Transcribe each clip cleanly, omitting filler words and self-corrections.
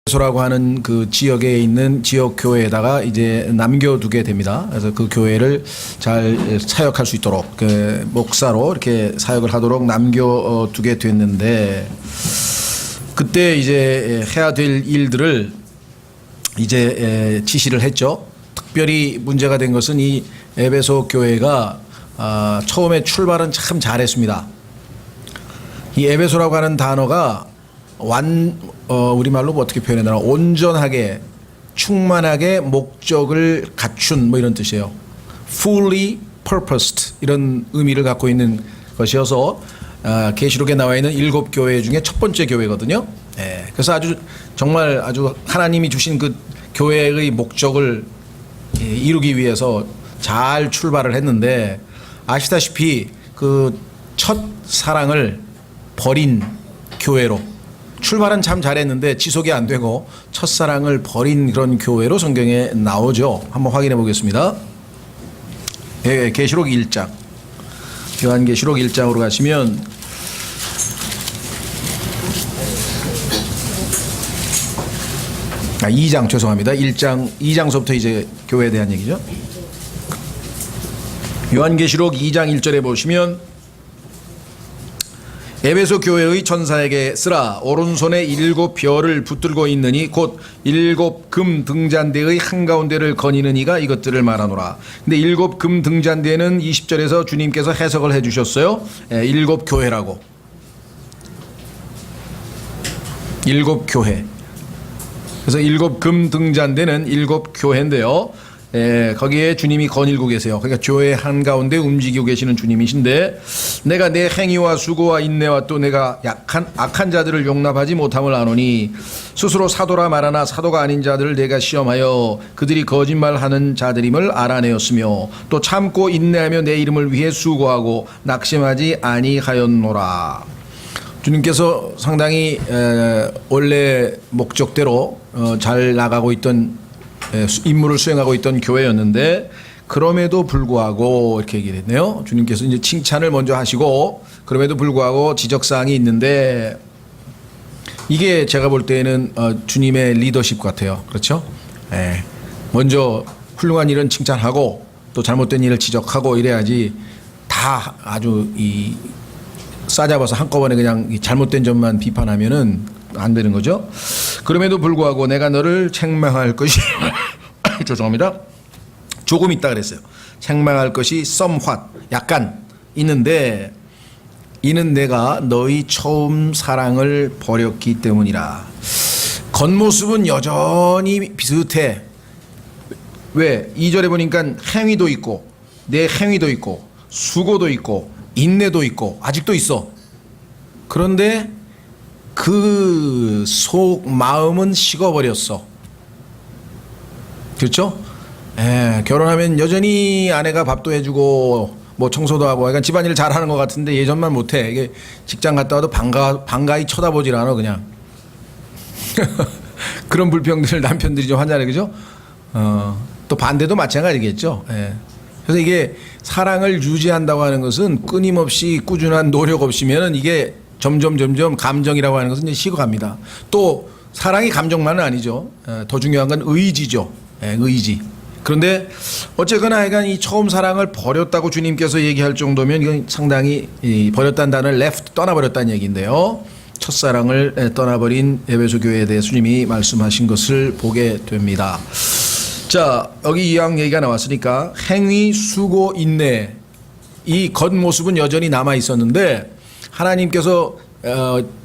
소라고 하는 그 지역에 있는 지역 교회에다가 이제 남겨두게 됩니다. 그래서 그 교회를 잘 사역할 수 있도록 그 목사로 이렇게 사역을 하도록 남겨두게 됐는데, 그때 이제 해야 될 일들을 이제 지시를 했죠. 특별히 문제가 된 것은 이 에베소 교회가 처음에 출발은 참 잘했습니다. 이 에베소라고 하는 단어가 우리말로 뭐 어떻게 표현해야 되나, 온전하게 충만하게 목적을 갖춘 뭐 이런 뜻이에요. fully purposed 이런 의미를 갖고 있는 것이어서 계시록에 나와 있는 7교회 중에 첫 번째 교회거든요. 그래서 아주 정말 아주 하나님이 주신 그 교회의 목적을 이루기 위해서 잘 출발을 했는데, 아시다시피 그 첫 사랑을 버린 교회로, 출발은 참 잘했는데 지속이 안 되고 첫사랑을 버린 그런 교회로 성경에 나오죠. 한번 확인해 보겠습니다. 계시록 1장, 요한계시록 1장으로 가시면 아, 2장 죄송합니다. 2장서부터 이제 교회에 대한 얘기죠. 요한계시록 2장 1절에 보시면, 에베소 교회의 천사에게 쓰라, 오른손에 7 별을 붙들고 있느니 곧 7 금 등잔대의 한가운데를 거니는 이가 이것들을 말하노라. 근데 7 금 등잔대는 20절에서 주님께서 해석을 해 주셨어요. 7 교회라고. 7 교회. 그래서 7 금 등잔대는 7 교회인데요. 거기에 주님이 거닐고 계세요. 그러니까 교회 한가운데 움직이고 계시는 주님이신데, 내가 내 행위와 수고와 인내와 또 내가 악한 자들을 용납하지 못함을 아노니, 스스로 사도라 말하나 사도가 아닌 자들을 내가 시험하여 그들이 거짓말하는 자들임을 알아내었으며, 또 참고 인내하며 내 이름을 위해 수고하고 낙심하지 아니하였노라. 주님께서 상당히 원래 목적대로 잘 나가고 있던 임무를 수행하고 있던 교회였는데, 그럼에도 불구하고 이렇게 얘기를 했네요. 주님께서 이제 칭찬을 먼저 하시고, 그럼에도 불구하고 지적사항이 있는데, 이게 제가 볼 때는 주님의 리더십 같아요. 그렇죠? 먼저 훌륭한 일은 칭찬하고 또 잘못된 일을 지적하고 이래야지, 다 아주 싸잡아서 한꺼번에 그냥 잘못된 점만 비판하면은 안 되는 거죠. 그럼에도 불구하고 내가 너를 책망할 것이 죄송합니다. 조금 있다 그랬어요. 책망할 것이 somewhat, 약간 있는데, 이는 내가 너희 처음 사랑을 버렸기 때문이라. 겉모습은 여전히 비슷해. 왜? 2절에 보니까 행위도 있고, 내 행위도 있고, 수고도 있고, 인내도 있고, 아직도 있어. 그런데 그 속 마음은 식어버렸어. 그렇죠? 결혼하면 여전히 아내가 밥도 해주고 뭐 청소도 하고, 약간 집안일 잘하는 것 같은데 예전만 못해. 이게 직장 갔다 와도 반가이 쳐다보질 않아 그냥. 그런 불평들 남편들이 좀 하잖아요, 그죠? 또 반대도 마찬가지겠죠. 그래서 이게 사랑을 유지한다고 하는 것은 끊임없이 꾸준한 노력 없이면 이게 점점 감정이라고 하는 것은 이제 식어갑니다. 또 사랑이 감정만은 아니죠. 더 중요한 건 의지죠. 의지. 그런데 어쨌거나 약간 이 처음 사랑을 버렸다고 주님께서 얘기할 정도면 이건 상당히 버렸다는 단어를 left, 떠나버렸다는 얘기인데요. 첫사랑을 떠나버린 에베소 교회에 대해 주님이 말씀하신 것을 보게 됩니다. 자, 여기 이왕 얘기가 나왔으니까 행위, 수고, 인내, 이 겉모습은 여전히 남아 있었는데, 하나님께서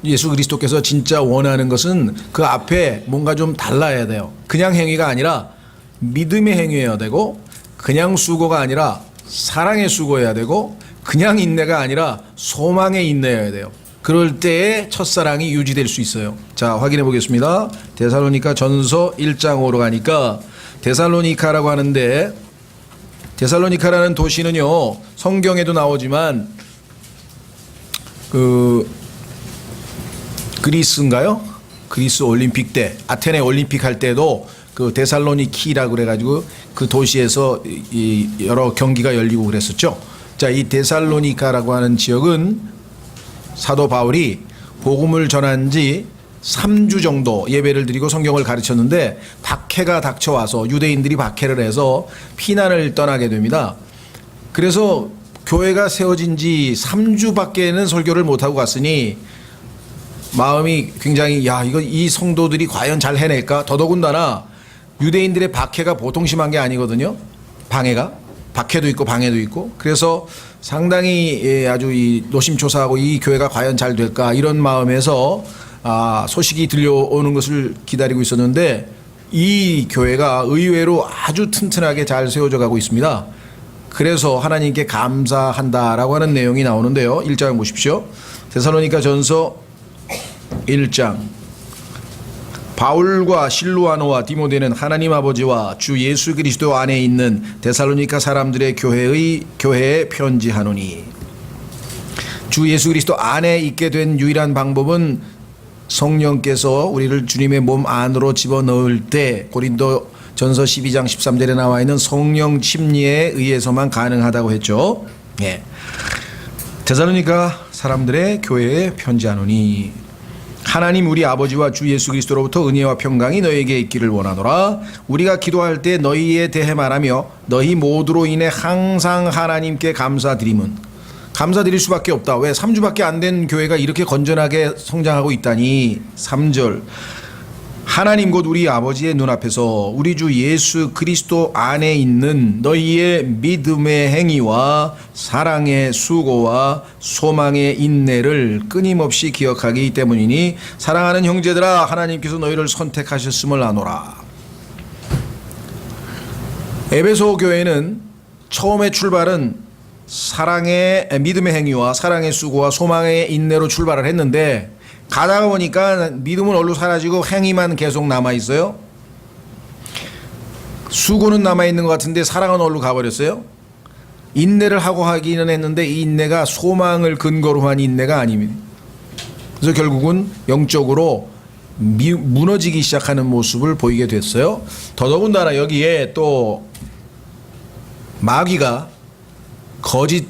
예수 그리스도께서 진짜 원하는 것은 그 앞에 뭔가 좀 달라야 돼요. 그냥 행위가 아니라 믿음의 행위여야 되고, 그냥 수고가 아니라 사랑의 수고해야 되고, 그냥 인내가 아니라 소망의 인내여야 돼요. 그럴 때에 첫사랑이 유지될 수 있어요. 자, 확인해 보겠습니다. 데살로니가 전서 1장 5로 가니까, 데살로니카라고 하는데, 데살로니카라는 도시는요, 성경에도 나오지만 그리스인가요? 그리스 올림픽 때, 아테네 올림픽 할 때도 그 데살로니키라고 그래가지고 그 도시에서 여러 경기가 열리고 그랬었죠. 자, 이 데살로니카라고 하는 지역은 사도 바울이 복음을 전한 지 3주 정도 예배를 드리고 성경을 가르쳤는데 박해가 닥쳐와서 유대인들이 박해를 해서 피난을 떠나게 됩니다. 그래서 교회가 세워진 지 3주밖에는 설교를 못하고 갔으니 마음이 굉장히 이 성도들이 과연 잘 해낼까? 더더군다나 유대인들의 박해가 보통 심한 게 아니거든요. 박해도 있고 방해도 있고. 그래서 상당히 아주 노심초사하고 이 교회가 과연 잘 될까 이런 마음에서 소식이 들려오는 것을 기다리고 있었는데 이 교회가 의외로 아주 튼튼하게 잘 세워져 가고 있습니다. 그래서 하나님께 감사한다라고 하는 내용이 나오는데요. 1장 보십시오. 데살로니가 전서 1장. 바울과 실루아노와 디모데는 하나님 아버지와 주 예수 그리스도 안에 있는 데살로니가 사람들의 교회에 편지하노니. 주 예수 그리스도 안에 있게 된 유일한 방법은 성령께서 우리를 주님의 몸 안으로 집어넣을 때 고린도 전서 12장 13절에 나와 있는 성령 침례에 의해서만 가능하다고 했죠. 예. 데살로니가 사람들의 교회에 편지하노니 하나님 우리 아버지와 주 예수 그리스도로부터 은혜와 평강이 너희에게 있기를 원하노라. 우리가 기도할 때 너희에 대해 말하며 너희 모두로 인해 항상 하나님께 감사드릴 수밖에 없다. 왜? 3주밖에 안 된 교회가 이렇게 건전하게 성장하고 있다니. 3절. 하나님 곧 우리 아버지의 눈앞에서 우리 주 예수 그리스도 안에 있는 너희의 믿음의 행위와 사랑의 수고와 소망의 인내를 끊임없이 기억하기 때문이니 사랑하는 형제들아 하나님께서 너희를 선택하셨음을 아노라. 에베소 교회는 처음에 출발은 사랑의 믿음의 행위와 사랑의 수고와 소망의 인내로 출발을 했는데 가다가 보니까 믿음은 얼로 사라지고 행위만 계속 남아있어요. 수고는 남아있는 것 같은데 사랑은 얼로 가버렸어요. 인내를 하고 하기는 했는데 이 인내가 소망을 근거로 한 인내가 아닙니다. 그래서 결국은 영적으로 무너지기 시작하는 모습을 보이게 됐어요. 더더군다나 여기에 또 마귀가 거짓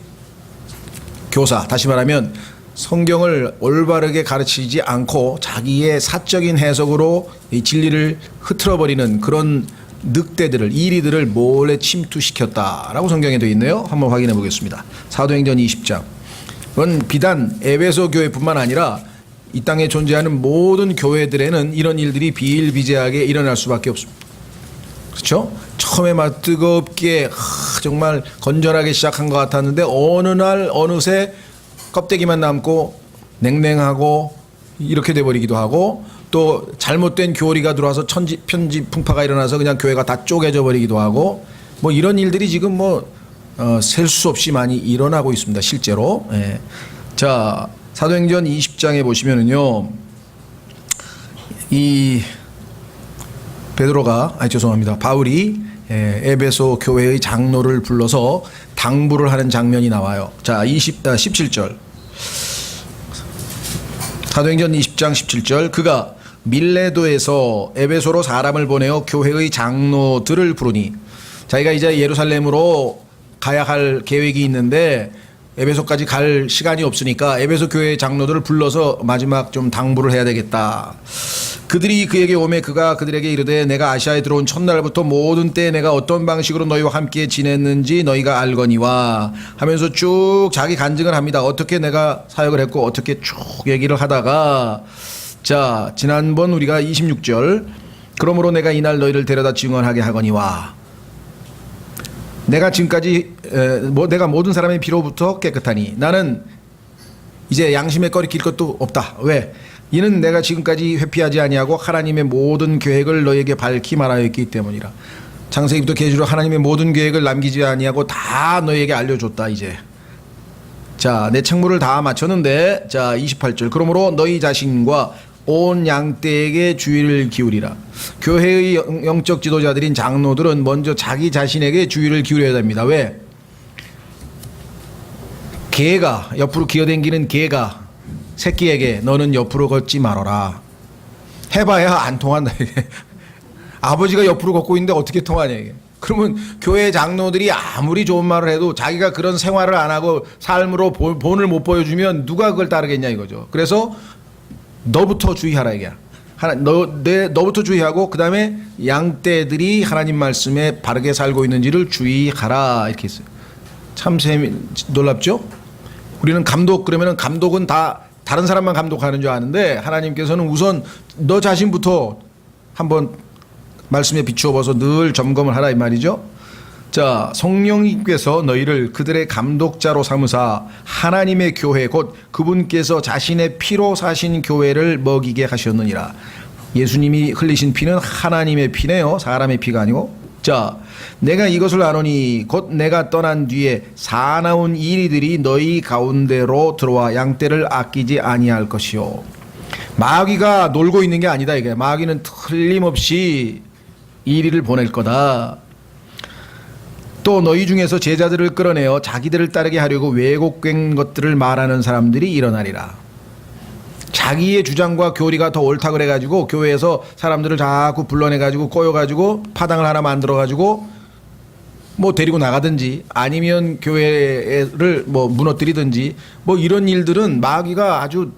교사, 다시 말하면 성경을 올바르게 가르치지 않고 자기의 사적인 해석으로 이 진리를 흐트러버리는 그런 늑대들을, 이리들을 몰래 침투시켰다라고 성경에 되어 있네요. 한번 확인해 보겠습니다. 사도행전 20장. 그건 비단 에베소 교회뿐만 아니라 이 땅에 존재하는 모든 교회들에는 이런 일들이 비일비재하게 일어날 수밖에 없습니다. 그렇죠? 처음에 막 뜨겁게 정말 건전하게 시작한 것 같았는데 어느 날 어느새 껍데기만 남고 냉랭하고 이렇게 돼버리기도 하고 또 잘못된 교리가 들어와서 편지 풍파가 일어나서 그냥 교회가 다 쪼개져 버리기도 하고 뭐 이런 일들이 지금 셀 수 없이 많이 일어나고 있습니다. 실제로. 예. 자, 사도행전 20장에 보시면은요, 이 바울이 에베소 교회의 장로를 불러서 당부를 하는 장면이 나와요. 자, 17절. 사도행전 20장 17절. 그가 밀레도에서 에베소로 사람을 보내어 교회의 장로들을 부르니. 자기가 이제 예루살렘으로 가야 할 계획이 있는데 에베소까지 갈 시간이 없으니까 에베소 교회의 장로들을 불러서 마지막 좀 당부를 해야 되겠다. 그들이 그에게 오매 그가 그들에게 이르되 내가 아시아에 들어온 첫날부터 모든 때에 내가 어떤 방식으로 너희와 함께 지냈는지 너희가 알거니와 하면서 쭉 자기 간증을 합니다. 어떻게 내가 사역을 했고 어떻게 쭉 얘기를 하다가 자, 지난번 우리가 26절 그러므로 내가 이날 너희를 데려다 증언하게 하거니와 내가 지금까지 내가 모든 사람의 피로부터 깨끗하니 나는 이제 양심에 꺼리낄 것도 없다. 왜? 이는 내가 지금까지 회피하지 아니하고 하나님의 모든 계획을 너에게 밝히 말하였기 때문이라. 창세기부터 계시로 하나님의 모든 계획을 남기지 아니하고 다 너에게 알려줬다. 이제 자, 내 책무를 다 마쳤는데 자 28절 그러므로 너희 자신과 온 양떼에게 주의를 기울이라. 교회의 영적 지도자들인 장로들은 먼저 자기 자신에게 주의를 기울여야 됩니다. 왜? 개가 옆으로 기어댕기는 개가 새끼에게 너는 옆으로 걷지 말아라. 해봐야 안 통한다. 이게. 아버지가 옆으로 걷고 있는데 어떻게 통하냐 이게. 그러면 교회 장로들이 아무리 좋은 말을 해도 자기가 그런 생활을 안 하고 삶으로 본을 못 보여주면 누가 그걸 따르겠냐 이거죠. 그래서 너부터 주의하라 이게. 너부터 주의하고 그 다음에 양떼들이 하나님 말씀에 바르게 살고 있는지를 주의하라 이렇게 했어요. 참 놀랍죠? 우리는 감독 그러면은 감독은 다 다른 사람만 감독하는 줄 아는데 하나님께서는 우선 너 자신부터 한번 말씀에 비추어 봐서 늘 점검을 하라 이 말이죠. 자, 성령님께서 너희를 그들의 감독자로 삼으사 하나님의 교회 곧 그분께서 자신의 피로 사신 교회를 먹이게 하셨느니라. 예수님이 흘리신 피는 하나님의 피네요. 사람의 피가 아니고. 자, 내가 이것을 아노니 곧 내가 떠난 뒤에 사나운 이리들이 너희 가운데로 들어와 양떼를 아끼지 아니할 것이요. 마귀가 놀고 있는 게 아니다 이게. 마귀는 틀림없이 이리를 보낼 거다. 또 너희 중에서 제자들을 끌어내어 자기들을 따르게 하려고 왜곡된 것들을 말하는 사람들이 일어나리라. 자기의 주장과 교리가 더 옳다 그래가지고 교회에서 사람들을 자꾸 불러내가지고 꼬여가지고 파당을 하나 만들어가지고 뭐 데리고 나가든지 아니면 교회를 뭐 무너뜨리든지 뭐 이런 일들은 마귀가 아주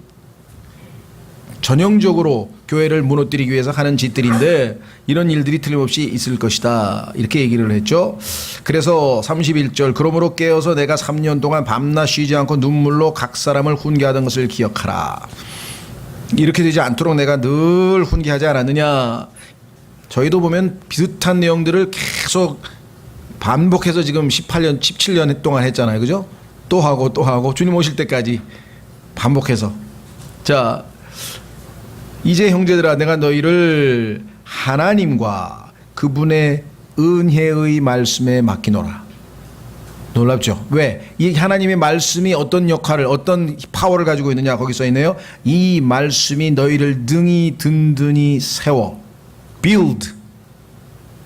전형적으로 교회를 무너뜨리기 위해서 하는 짓들인데 이런 일들이 틀림없이 있을 것이다 이렇게 얘기를 했죠. 그래서 31절 그러므로 깨어서 내가 3년 동안 밤낮 쉬지 않고 눈물로 각 사람을 훈계하던 것을 기억하라. 이렇게 되지 않도록 내가 늘 훈계하지 않았느냐. 저희도 보면 비슷한 내용들을 계속 반복해서 지금 18년 17년 동안 했잖아요. 그죠? 또 하고 또 하고 주님 오실 때까지 반복해서. 자, 이제 형제들아 내가 너희를 하나님과 그분의 은혜의 말씀에 맡기노라. 놀랍죠? 왜? 이 하나님의 말씀이 어떤 역할을 어떤 파워를 가지고 있느냐 거기 써 있네요. 이 말씀이 너희를 능히 든든히 세워 build.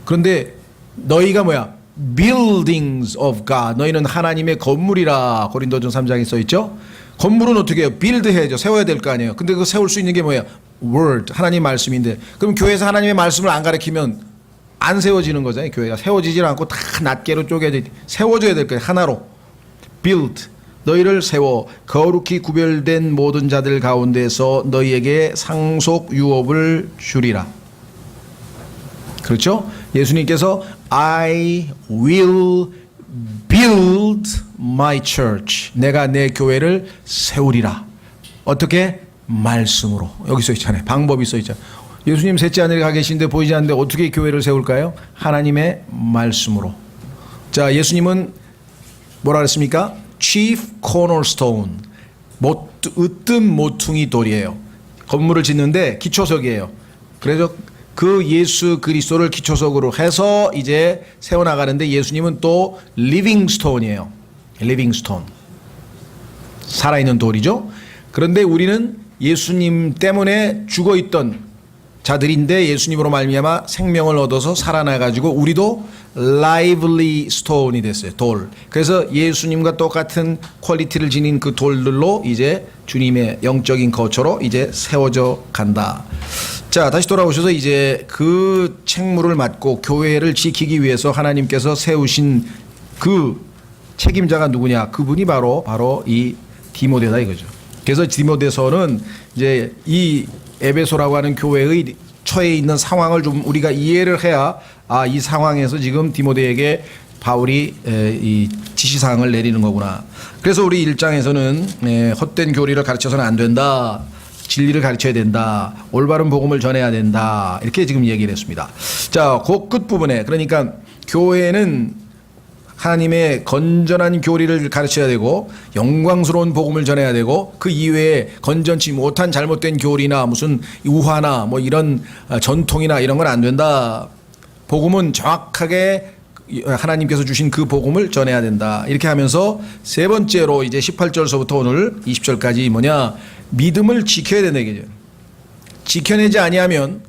그런데 너희가 뭐야? buildings of God. 너희는 하나님의 건물이라 고린도전 3장에 써 있죠. 건물은 어떻게 해요? build 해야죠. 세워야 될 거 아니에요. 근데 그 세울 수 있는 게 뭐예요? word. 하나님 말씀인데 그럼 교회에서 하나님의 말씀을 안 가르치면 안 세워지는 거잖아요. 교회가 세워지질 않고 다 낱개로 쪼개져 세워져야 될 거예요. 하나로 build. 너희를 세워 거룩히 구별된 모든 자들 가운데서 너희에게 상속 유업을 주리라. 그렇죠? 예수님께서 I will build my church. 내가 내 교회를 세우리라. 어떻게? 말씀으로. 여기 써 있잖아요. 방법이 써 있잖아요. 예수님 셋째 하늘에 가 계신데 보이지 않는데 어떻게 교회를 세울까요? 하나님의 말씀으로. 자, 예수님은 뭐라 그랬습니까? Chief cornerstone. 으뜸 모퉁이 돌이에요. 건물을 짓는데 기초석이에요. 그래서 그 예수 그리스도를 기초석으로 해서 이제 세워나가는데 예수님은 또 living stone이에요. living stone. 살아있는 돌이죠. 그런데 우리는 예수님 때문에 죽어있던 자들인데 예수님으로 말미암아 생명을 얻어서 살아나가지고 우리도 lively stone이 됐어요. 돌. 그래서 예수님과 똑같은 퀄리티를 지닌 그 돌들로 이제 주님의 영적인 거처로 이제 세워져 간다. 자, 다시 돌아오셔서 이제 그 책무를 맡고 교회를 지키기 위해서 하나님께서 세우신 그 책임자가 누구냐? 그분이 바로 이 디모데다 이거죠. 그래서 디모데서는 이제 이 에베소라고 하는 교회의 처해 있는 상황을 좀 우리가 이해를 해야 이 상황에서 지금 디모데에게 바울이 이 지시사항을 내리는 거구나. 그래서 우리 1장에서는 헛된 교리를 가르쳐서는 안 된다. 진리를 가르쳐야 된다. 올바른 복음을 전해야 된다. 이렇게 지금 얘기를 했습니다. 자, 그 끝부분에 그러니까 교회는 하나님의 건전한 교리를 가르쳐야 되고 영광스러운 복음을 전해야 되고 그 이외에 건전치 못한 잘못된 교리나 무슨 우화나 뭐 이런 전통이나 이런 건 안 된다. 복음은 정확하게 하나님께서 주신 그 복음을 전해야 된다. 이렇게 하면서 세 번째로 이제 18절서부터 오늘 20절까지 뭐냐? 믿음을 지켜야 된다 얘기죠. 지켜내지 아니하면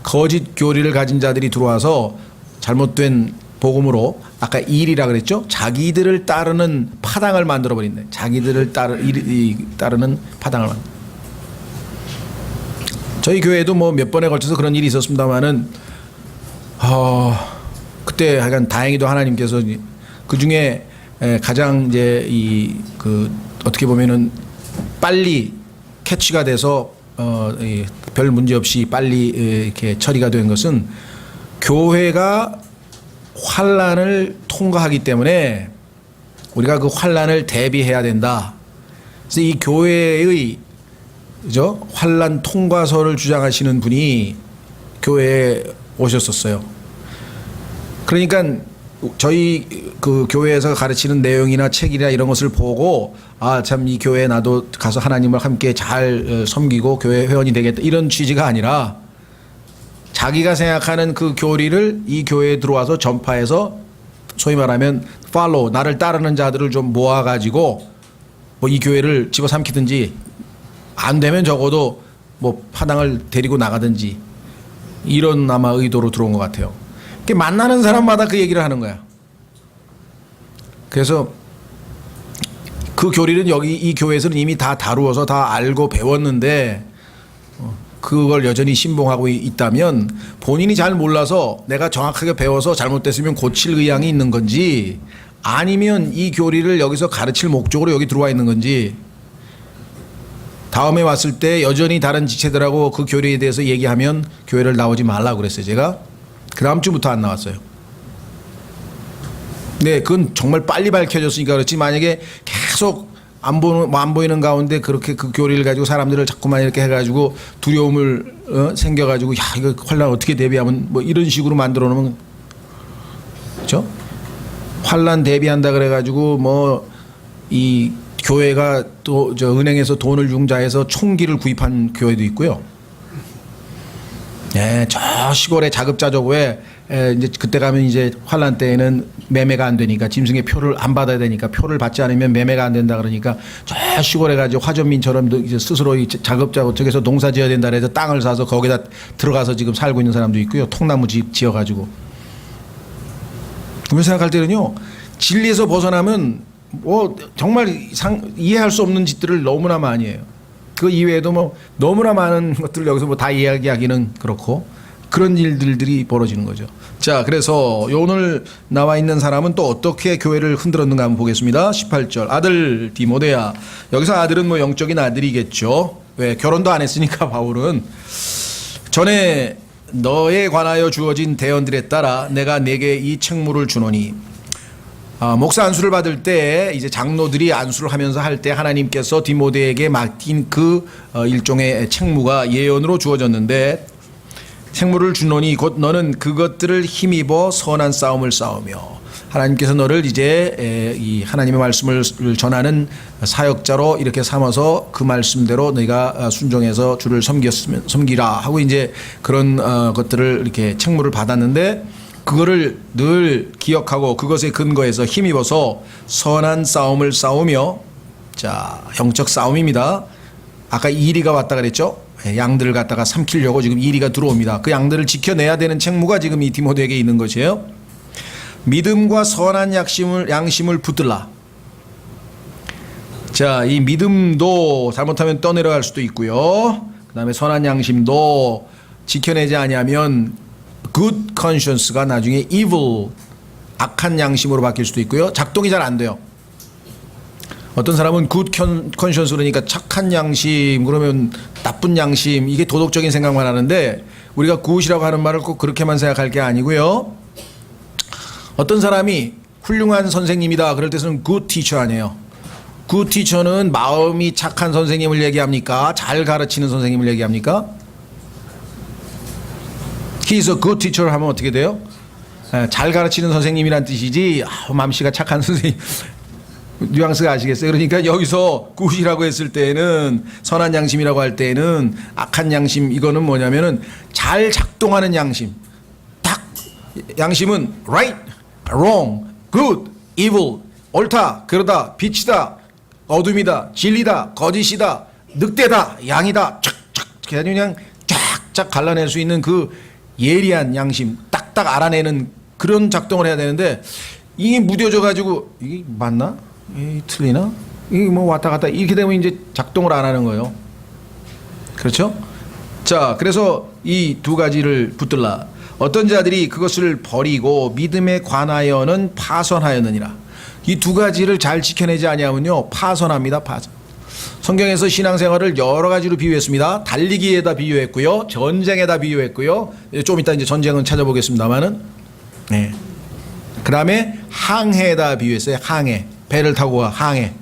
거짓 교리를 가진 자들이 들어와서 잘못된 복음으로 아까 일이라 그랬죠. 자기들을 따르는 파당을 만들어 버린다. 자기들을 따르는 파당을 만들. 저희 교회도 뭐 몇 번에 걸쳐서 그런 일이 있었습니다만은 그때 하여간 다행히도 하나님께서 그 중에 가장 이제 그 어떻게 보면은 빨리 캐치가 돼서 별 문제 없이 빨리 이렇게 처리가 된 것은 교회가 환란을 통과하기 때문에 우리가 그 환란을 대비해야 된다. 그래서 이 교회의 그죠? 환란 통과서를 주장하시는 분이 교회에 오셨었어요. 그러니까 저희 그 교회에서 가르치는 내용이나 책이나 이런 것을 보고 아, 참 이 교회에 나도 가서 하나님을 함께 잘 섬기고 교회 회원이 되겠다 이런 취지가 아니라 자기가 생각하는 그 교리를 이 교회에 들어와서 전파해서 소위 말하면 팔로우 나를 따르는 자들을 좀 모아가지고 뭐 이 교회를 집어삼키든지 안 되면 적어도 뭐 파당을 데리고 나가든지 이런 아마 의도로 들어온 것 같아요. 만나는 사람마다 그 얘기를 하는 거야. 그래서 그 교리는 여기 이 교회에서는 이미 다 다루어서 다 알고 배웠는데 그걸 여전히 신봉하고 있다면 본인이 잘 몰라서 내가 정확하게 배워서 잘못됐으면 고칠 의향이 있는 건지 아니면 이 교리를 여기서 가르칠 목적으로 여기 들어와 있는 건지 다음에 왔을 때 여전히 다른 지체들하고 그 교리에 대해서 얘기하면 교회를 나오지 말라고 그랬어요. 제가 그 다음 주부터 안 나왔어요. 네, 그건 정말 빨리 밝혀졌으니까 그렇지 만약에 계속 안 보이는 가운데 그렇게 그 교리를 가지고 사람들을 자꾸만 이렇게 해가지고 두려움을 생겨가지고 야 이거 환란 어떻게 대비하면 뭐 이런 식으로 만들어 놓으면 그렇죠? 환란 대비한다 그래가지고 뭐 이 교회가 또 저 은행에서 돈을 융자해서 총기를 구입한 교회도 있고요. 네, 저 시골의 자급자족에 이제 그때 가면 이제 환란 때에는 매매가 안 되니까 짐승의 표를 안 받아야 되니까 표를 받지 않으면 매매가 안 된다 그러니까 저 시골에 가지고 화전민처럼 이제 스스로 자급자족해서 농사 지어야 된다 그래서 땅을 사서 거기다 들어가서 지금 살고 있는 사람도 있고요. 통나무 집 지어가지고. 그런 생각할 때는요 진리에서 벗어나면 뭐 정말 이해할 수 없는 짓들을 너무나 많이 해요. 그 이외에도 뭐 너무나 많은 것들을 여기서 뭐 다 이야기하기는 그렇고 그런 일들이 벌어지는 거죠. 자, 그래서 오늘 나와 있는 사람은 또 어떻게 교회를 흔들었는가 한번 보겠습니다. 18절 아들 디모데야. 여기서 아들은 뭐 영적인 아들이겠죠. 왜 결혼도 안 했으니까 바울은 전에 너에 관하여 주어진 대언들에 따라 내가 내게 이 책무를 주노니 목사 안수를 받을 때 이제 장로들이 안수를 하면서 할 때 하나님께서 디모데에게 맡긴 그 일종의 책무가 예언으로 주어졌는데 책무를 주노니 곧 너는 그것들을 힘입어 선한 싸움을 싸우며 하나님께서 너를 이제 이 하나님의 말씀을 전하는 사역자로 이렇게 삼아서 그 말씀대로 너희가 순종해서 주를 섬기라 하고 이제 그런 것들을 이렇게 책무를 받았는데 그거를 늘 기억하고 그것에 근거해서 힘입어서 선한 싸움을 싸우며 자 영적 싸움입니다. 아까 이리가 왔다 그랬죠. 양들을 갖다가 삼키려고 지금 이리가 들어옵니다. 그 양들을 지켜내야 되는 책무가 지금 이 디모데에게 있는 것이에요. 믿음과 선한 양심을 붙들라. 자, 이 믿음도 잘못하면 떠내려갈 수도 있고요. 그 다음에 선한 양심도 지켜내지 아니하면 good conscience가 나중에 evil 악한 양심으로 바뀔 수도 있고요. 작동이 잘 안 돼요. 어떤 사람은 good conscience 그러니까 착한 양심 그러면 나쁜 양심 이게 도덕적인 생각만 하는데 우리가 good이라고 하는 말을 꼭 그렇게만 생각할 게 아니고요. 어떤 사람이 훌륭한 선생님이다 그럴 때는 good teacher 아니에요. good teacher는 마음이 착한 선생님을 얘기합니까? 잘 가르치는 선생님을 얘기합니까? He is a good teacher 하면 어떻게 돼요? 잘 가르치는 선생님이란 뜻이지 맘씨가 착한 선생님 뉘앙스가 아시겠어요? 그러니까 여기서 굿이라고 했을 때에는 선한 양심이라고 할 때에는 악한 양심 이거는 뭐냐면은 잘 작동하는 양심 딱 양심은 right, wrong, good, evil 옳다, 그러다, 빛이다, 어둠이다, 진리다, 거짓이다, 늑대다, 양이다 쫙쫙 그냥 쫙쫙 갈라낼 수 있는 그 예리한 양심 딱딱 알아내는 그런 작동을 해야 되는데 이게 무뎌져 가지고 이게 맞나? 이게 틀리나? 이게 뭐 왔다 갔다 이렇게 되면 이제 작동을 안 하는 거예요. 그렇죠? 자, 그래서 이 두 가지를 붙들라. 어떤 자들이 그것을 버리고 믿음에 관하여는 파선하였느니라. 이 두 가지를 잘 지켜내지 아니하면요 파선합니다. 파선. 성경에서 신앙생활을 여러 가지로 비유했습니다. 달리기에다 비유했고요. 전쟁에다 비유했고요. 좀 이따 이제 전쟁은 찾아보겠습니다만은. 네. 그 다음에 항해에다 비유했어요. 항해. 배를 타고 가, 항해.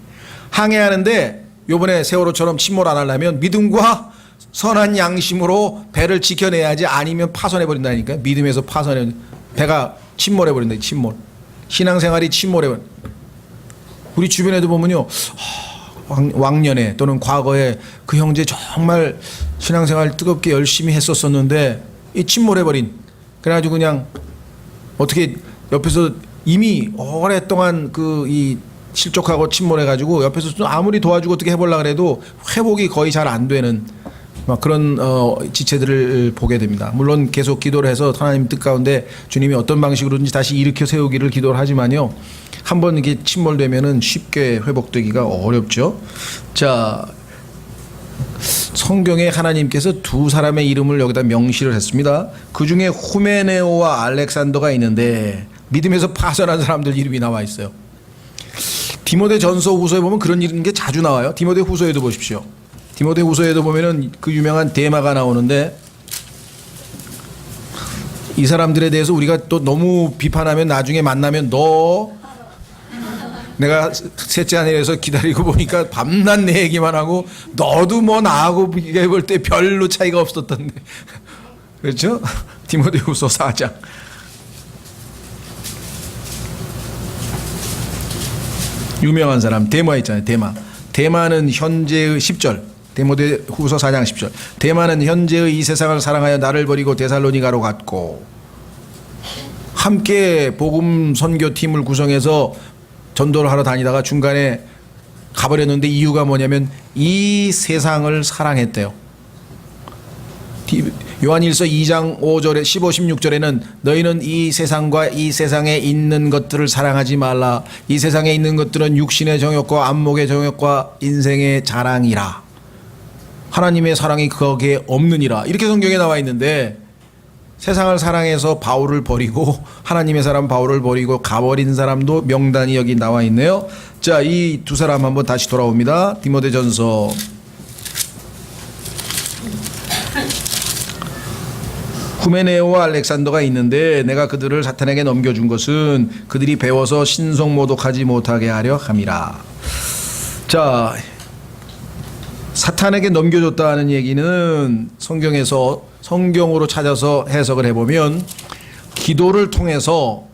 항해하는데 요번에 세월호처럼 침몰 안 하려면 믿음과 선한 양심으로 배를 지켜내야지, 아니면 파손해버린다니까요. 믿음에서 파손해, 배가 침몰해버린다. 침몰. 신앙생활이 침몰해버린. 우리 주변에도 보면요, 왕년에 또는 과거에 그 형제 정말 신앙생활 뜨겁게 열심히 했었었는데 이 침몰해버린, 그래가지고 그냥 어떻게 옆에서 이미 오랫동안 그 이 실족하고 침몰해가지고 옆에서 좀 아무리 도와주고 어떻게 해보려고 해도 회복이 거의 잘 안 되는 막 그런 지체들을 보게 됩니다. 물론 계속 기도를 해서 하나님 뜻 가운데 주님이 어떤 방식으로든지 다시 일으켜 세우기를 기도를 하지만요, 한번 이게 침몰되면은 쉽게 회복되기가 어렵죠. 자, 성경에 하나님께서 두 사람의 이름을 여기다 명시를 했습니다. 그 중에 후메네오와 알렉산더가 있는데 믿음에서 파산한 사람들 이름이 나와 있어요. 디모데 전서 후서에 보면 그런 게 자주 나와요. 디모데 후서에도 보십시오. 디모데 후서에도 보면은 그 유명한 데마가 나오는데, 이 사람들에 대해서 우리가 또 너무 비판하면 나중에 만나면 내가 셋째 아내에서 기다리고 보니까 밤낮 내 얘기만 하고 너도 뭐 나하고 비교해 볼 때 별로 차이가 없었던데. 그렇죠? 디모데 후서 4장. 유명한 사람 데마 있잖아요. 데마는 현재의 10절. 디모데 후서 4장 10절. 데마는 현재의 이 세상을 사랑하여 나를 버리고 데살로니가로 갔고, 함께 복음 선교팀을 구성해서 전도를 하러 다니다가 중간에 가버렸는데 이유가 뭐냐면 이 세상을 사랑했대요. 요한일서 2장 5절에 15, 16절에는 너희는 이 세상과 이 세상에 있는 것들을 사랑하지 말라. 이 세상에 있는 것들은 육신의 정욕과 안목의 정욕과 인생의 자랑이라. 하나님의 사랑이 거기에 없느니라. 이렇게 성경에 나와 있는데, 세상을 사랑해서 바울을 버리고 하나님의 사람 바울을 버리고 가버린 사람도 명단이 여기 나와 있네요. 자, 이 두 사람 한번 다시 돌아옵니다. 디모데전서 후메네오와 알렉산더가 있는데 내가 그들을 사탄에게 넘겨준 것은 그들이 배워서 신성모독하지 못하게 하려 함이라. 자, 사탄에게 넘겨줬다는 얘기는 성경으로 찾아서 해석을 해보면, 기도를 통해서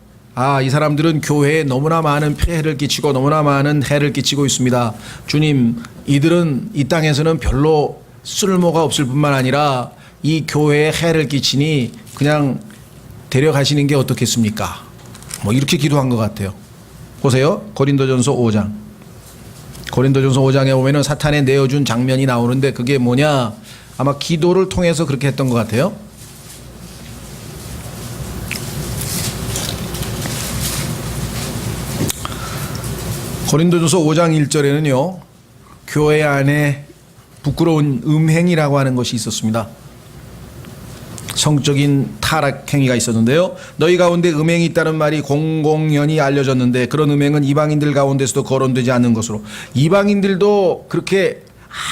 이 사람들은 교회에 너무나 많은 폐해를 끼치고 너무나 많은 해를 끼치고 있습니다. 주님, 이들은 이 땅에서는 별로 쓸모가 없을 뿐만 아니라 이 교회에 해를 끼치니 그냥 데려가시는 게 어떻겠습니까? 뭐 이렇게 기도한 것 같아요. 보세요. 고린도전서 5장. 고린도전서 5장에 보면은 사탄에 내어준 장면이 나오는데 그게 뭐냐? 아마 기도를 통해서 그렇게 했던 것 같아요. 고린도전서 5장 1절에는요, 교회 안에 부끄러운 음행이라고 하는 것이 있었습니다. 성적인 타락 행위가 있었는데요. 너희 가운데 음행이 있다는 말이 공공연히 알려졌는데 그런 음행은 이방인들 가운데서도 거론되지 않는 것으로. 이방인들도 그렇게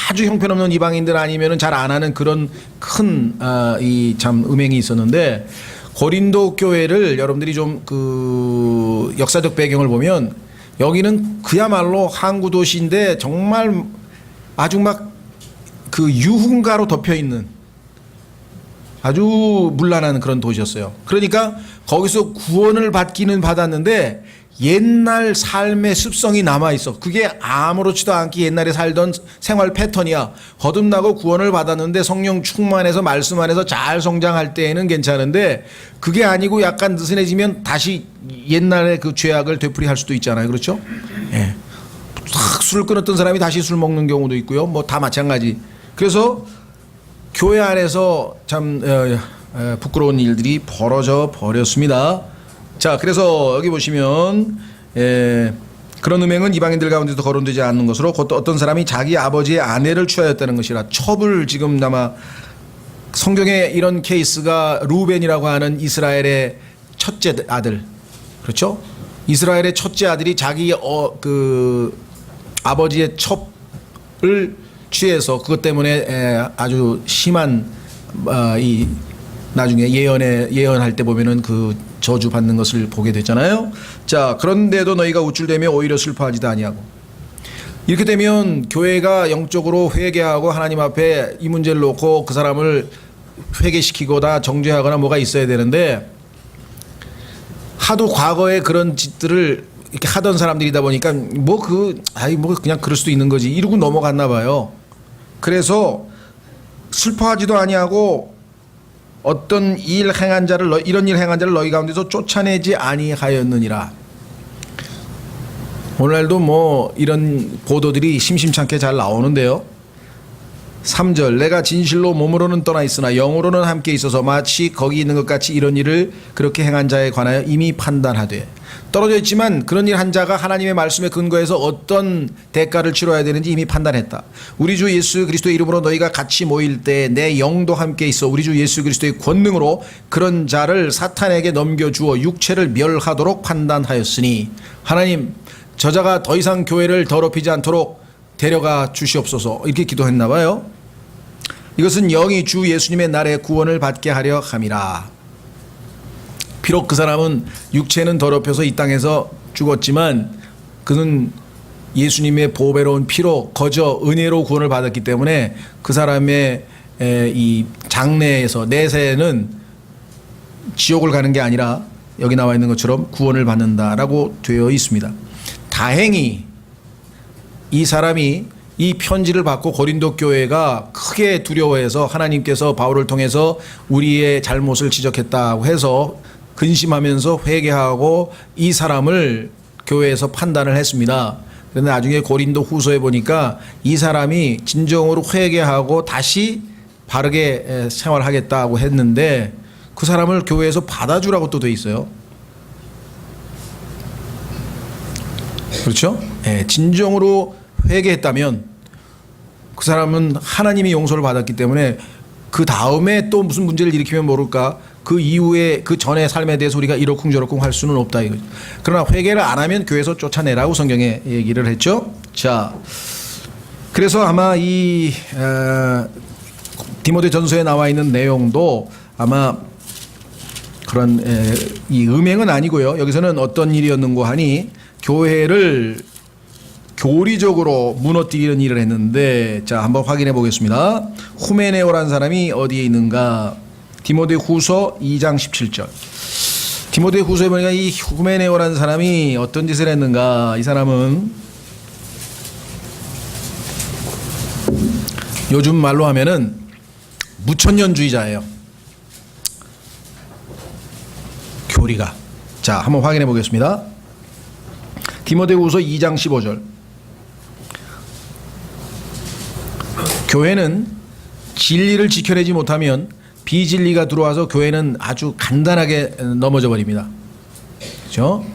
아주 형편없는 이방인들 아니면은 잘 안 하는 그런 큰 이 참 음행이 있었는데, 고린도 교회를 여러분들이 좀 그 역사적 배경을 보면 여기는 그야말로 항구 도시인데 정말 아주 막 그 유흥가로 덮여 있는 아주 문란한 그런 도시였어요. 그러니까 거기서 구원을 받기는 받았는데 옛날 삶의 습성이 남아있어. 그게 아무렇지도 않게 옛날에 살던 생활 패턴이야. 거듭나고 구원을 받았는데 성령 충만해서 말씀 안에서 잘 성장할 때에는 괜찮은데, 그게 아니고 약간 느슨해지면 다시 옛날의 그 죄악을 되풀이할 수도 있잖아요. 그렇죠? 예. 탁 술을 끊었던 사람이 다시 술 먹는 경우도 있고요. 뭐 다 마찬가지. 그래서 교회 안에서 참 부끄러운 일들이 벌어져 버렸습니다. 자, 그래서 여기 보시면 그런 음행은 이방인들 가운데도 거론되지 않는 것으로 곧 어떤 사람이 자기 아버지의 아내를 취하였다는 것이라. 첩을 지금 아마 성경에 이런 케이스가 루벤이라고 하는 이스라엘의 첫째 아들, 그렇죠? 이스라엘의 첫째 아들이 자기 그 아버지의 첩을 취해서 그것 때문에 아주 심한 이 나중에 예언할 때 보면은 그 저주 받는 것을 보게 됐잖아요. 자, 그런데도 너희가 우쭐대며 오히려 슬퍼하지도 아니하고. 이렇게 되면 교회가 영적으로 회개하고 하나님 앞에 이 문제를 놓고 그 사람을 회개시키거나 정죄하거나 뭐가 있어야 되는데, 하도 과거에 그런 짓들을 이렇게 하던 사람들이다 보니까 그냥 그럴 수도 있는 거지 이러고 넘어갔나 봐요. 그래서 슬퍼하지도 아니하고 어떤 이런 일 행한 자를 너희 가운데서 쫓아내지 아니하였느니라. 오늘날도 뭐 이런 보도들이 심심찮게 잘 나오는데요. 3절 내가 진실로 몸으로는 떠나 있으나 영으로는 함께 있어서 마치 거기 있는 것 같이 이런 일을 그렇게 행한 자에 관하여 이미 판단하되, 떨어져 있지만 그런 일 한 자가 하나님의 말씀에 근거해서 어떤 대가를 치러야 되는지 이미 판단했다. 우리 주 예수 그리스도의 이름으로 너희가 같이 모일 때 내 영도 함께 있어 우리 주 예수 그리스도의 권능으로 그런 자를 사탄에게 넘겨주어 육체를 멸하도록 판단하였으니 하나님 저자가 더 이상 교회를 더럽히지 않도록 데려가 주시옵소서 이렇게 기도했나 봐요. 이것은 영이 주 예수님의 날에 구원을 받게 하려 함이라. 비록 그 사람은 육체는 더럽혀서 이 땅에서 죽었지만 그는 예수님의 보배로운 피로 거저 은혜로 구원을 받았기 때문에 그 사람의 이 장래에서 내세에는 지옥을 가는 게 아니라 여기 나와 있는 것처럼 구원을 받는다라고 되어 있습니다. 다행히 이 사람이 이 편지를 받고 고린도 교회가 크게 두려워해서 하나님께서 바울을 통해서 우리의 잘못을 지적했다고 해서 근심하면서 회개하고 이 사람을 교회에서 판단을 했습니다. 그런데 나중에 고린도 후서에 보니까 이 사람이 진정으로 회개하고 다시 바르게 생활하겠다고 했는데 그 사람을 교회에서 받아주라고 또 돼 있어요. 그렇죠? 진정으로 회개했다면 그 사람은 하나님이 용서를 받았기 때문에 그 다음에 또 무슨 문제를 일으키면 모를까, 그 이후에 그 전의 삶에 대해서 우리가 이러쿵저러쿵 할 수는 없다 이거죠. 그러나 회개를 안 하면 교회에서 쫓아내라고 성경에 얘기를 했죠. 자, 그래서 아마 이 디모데 전서에 나와 있는 내용도 아마 그런 이 음행은 아니고요. 여기서는 어떤 일이었는고 하니 교회를 교리적으로 무너뜨리는 일을 했는데, 자 한번 확인해 보겠습니다. 후메네오라는 사람이 어디에 있는가? 디모데 후서 2장 17절. 디모데 후서에 보니까 이 후메네오라는 사람이 어떤 짓을 했는가? 이 사람은 요즘 말로 하면은 무천년주의자예요. 교리가. 자 한번 확인해 보겠습니다. 디모데 후서 2장 15절. 교회는 진리를 지켜내지 못하면 비진리가 들어와서 교회는 아주 간단하게 넘어져 버립니다. 그렇죠?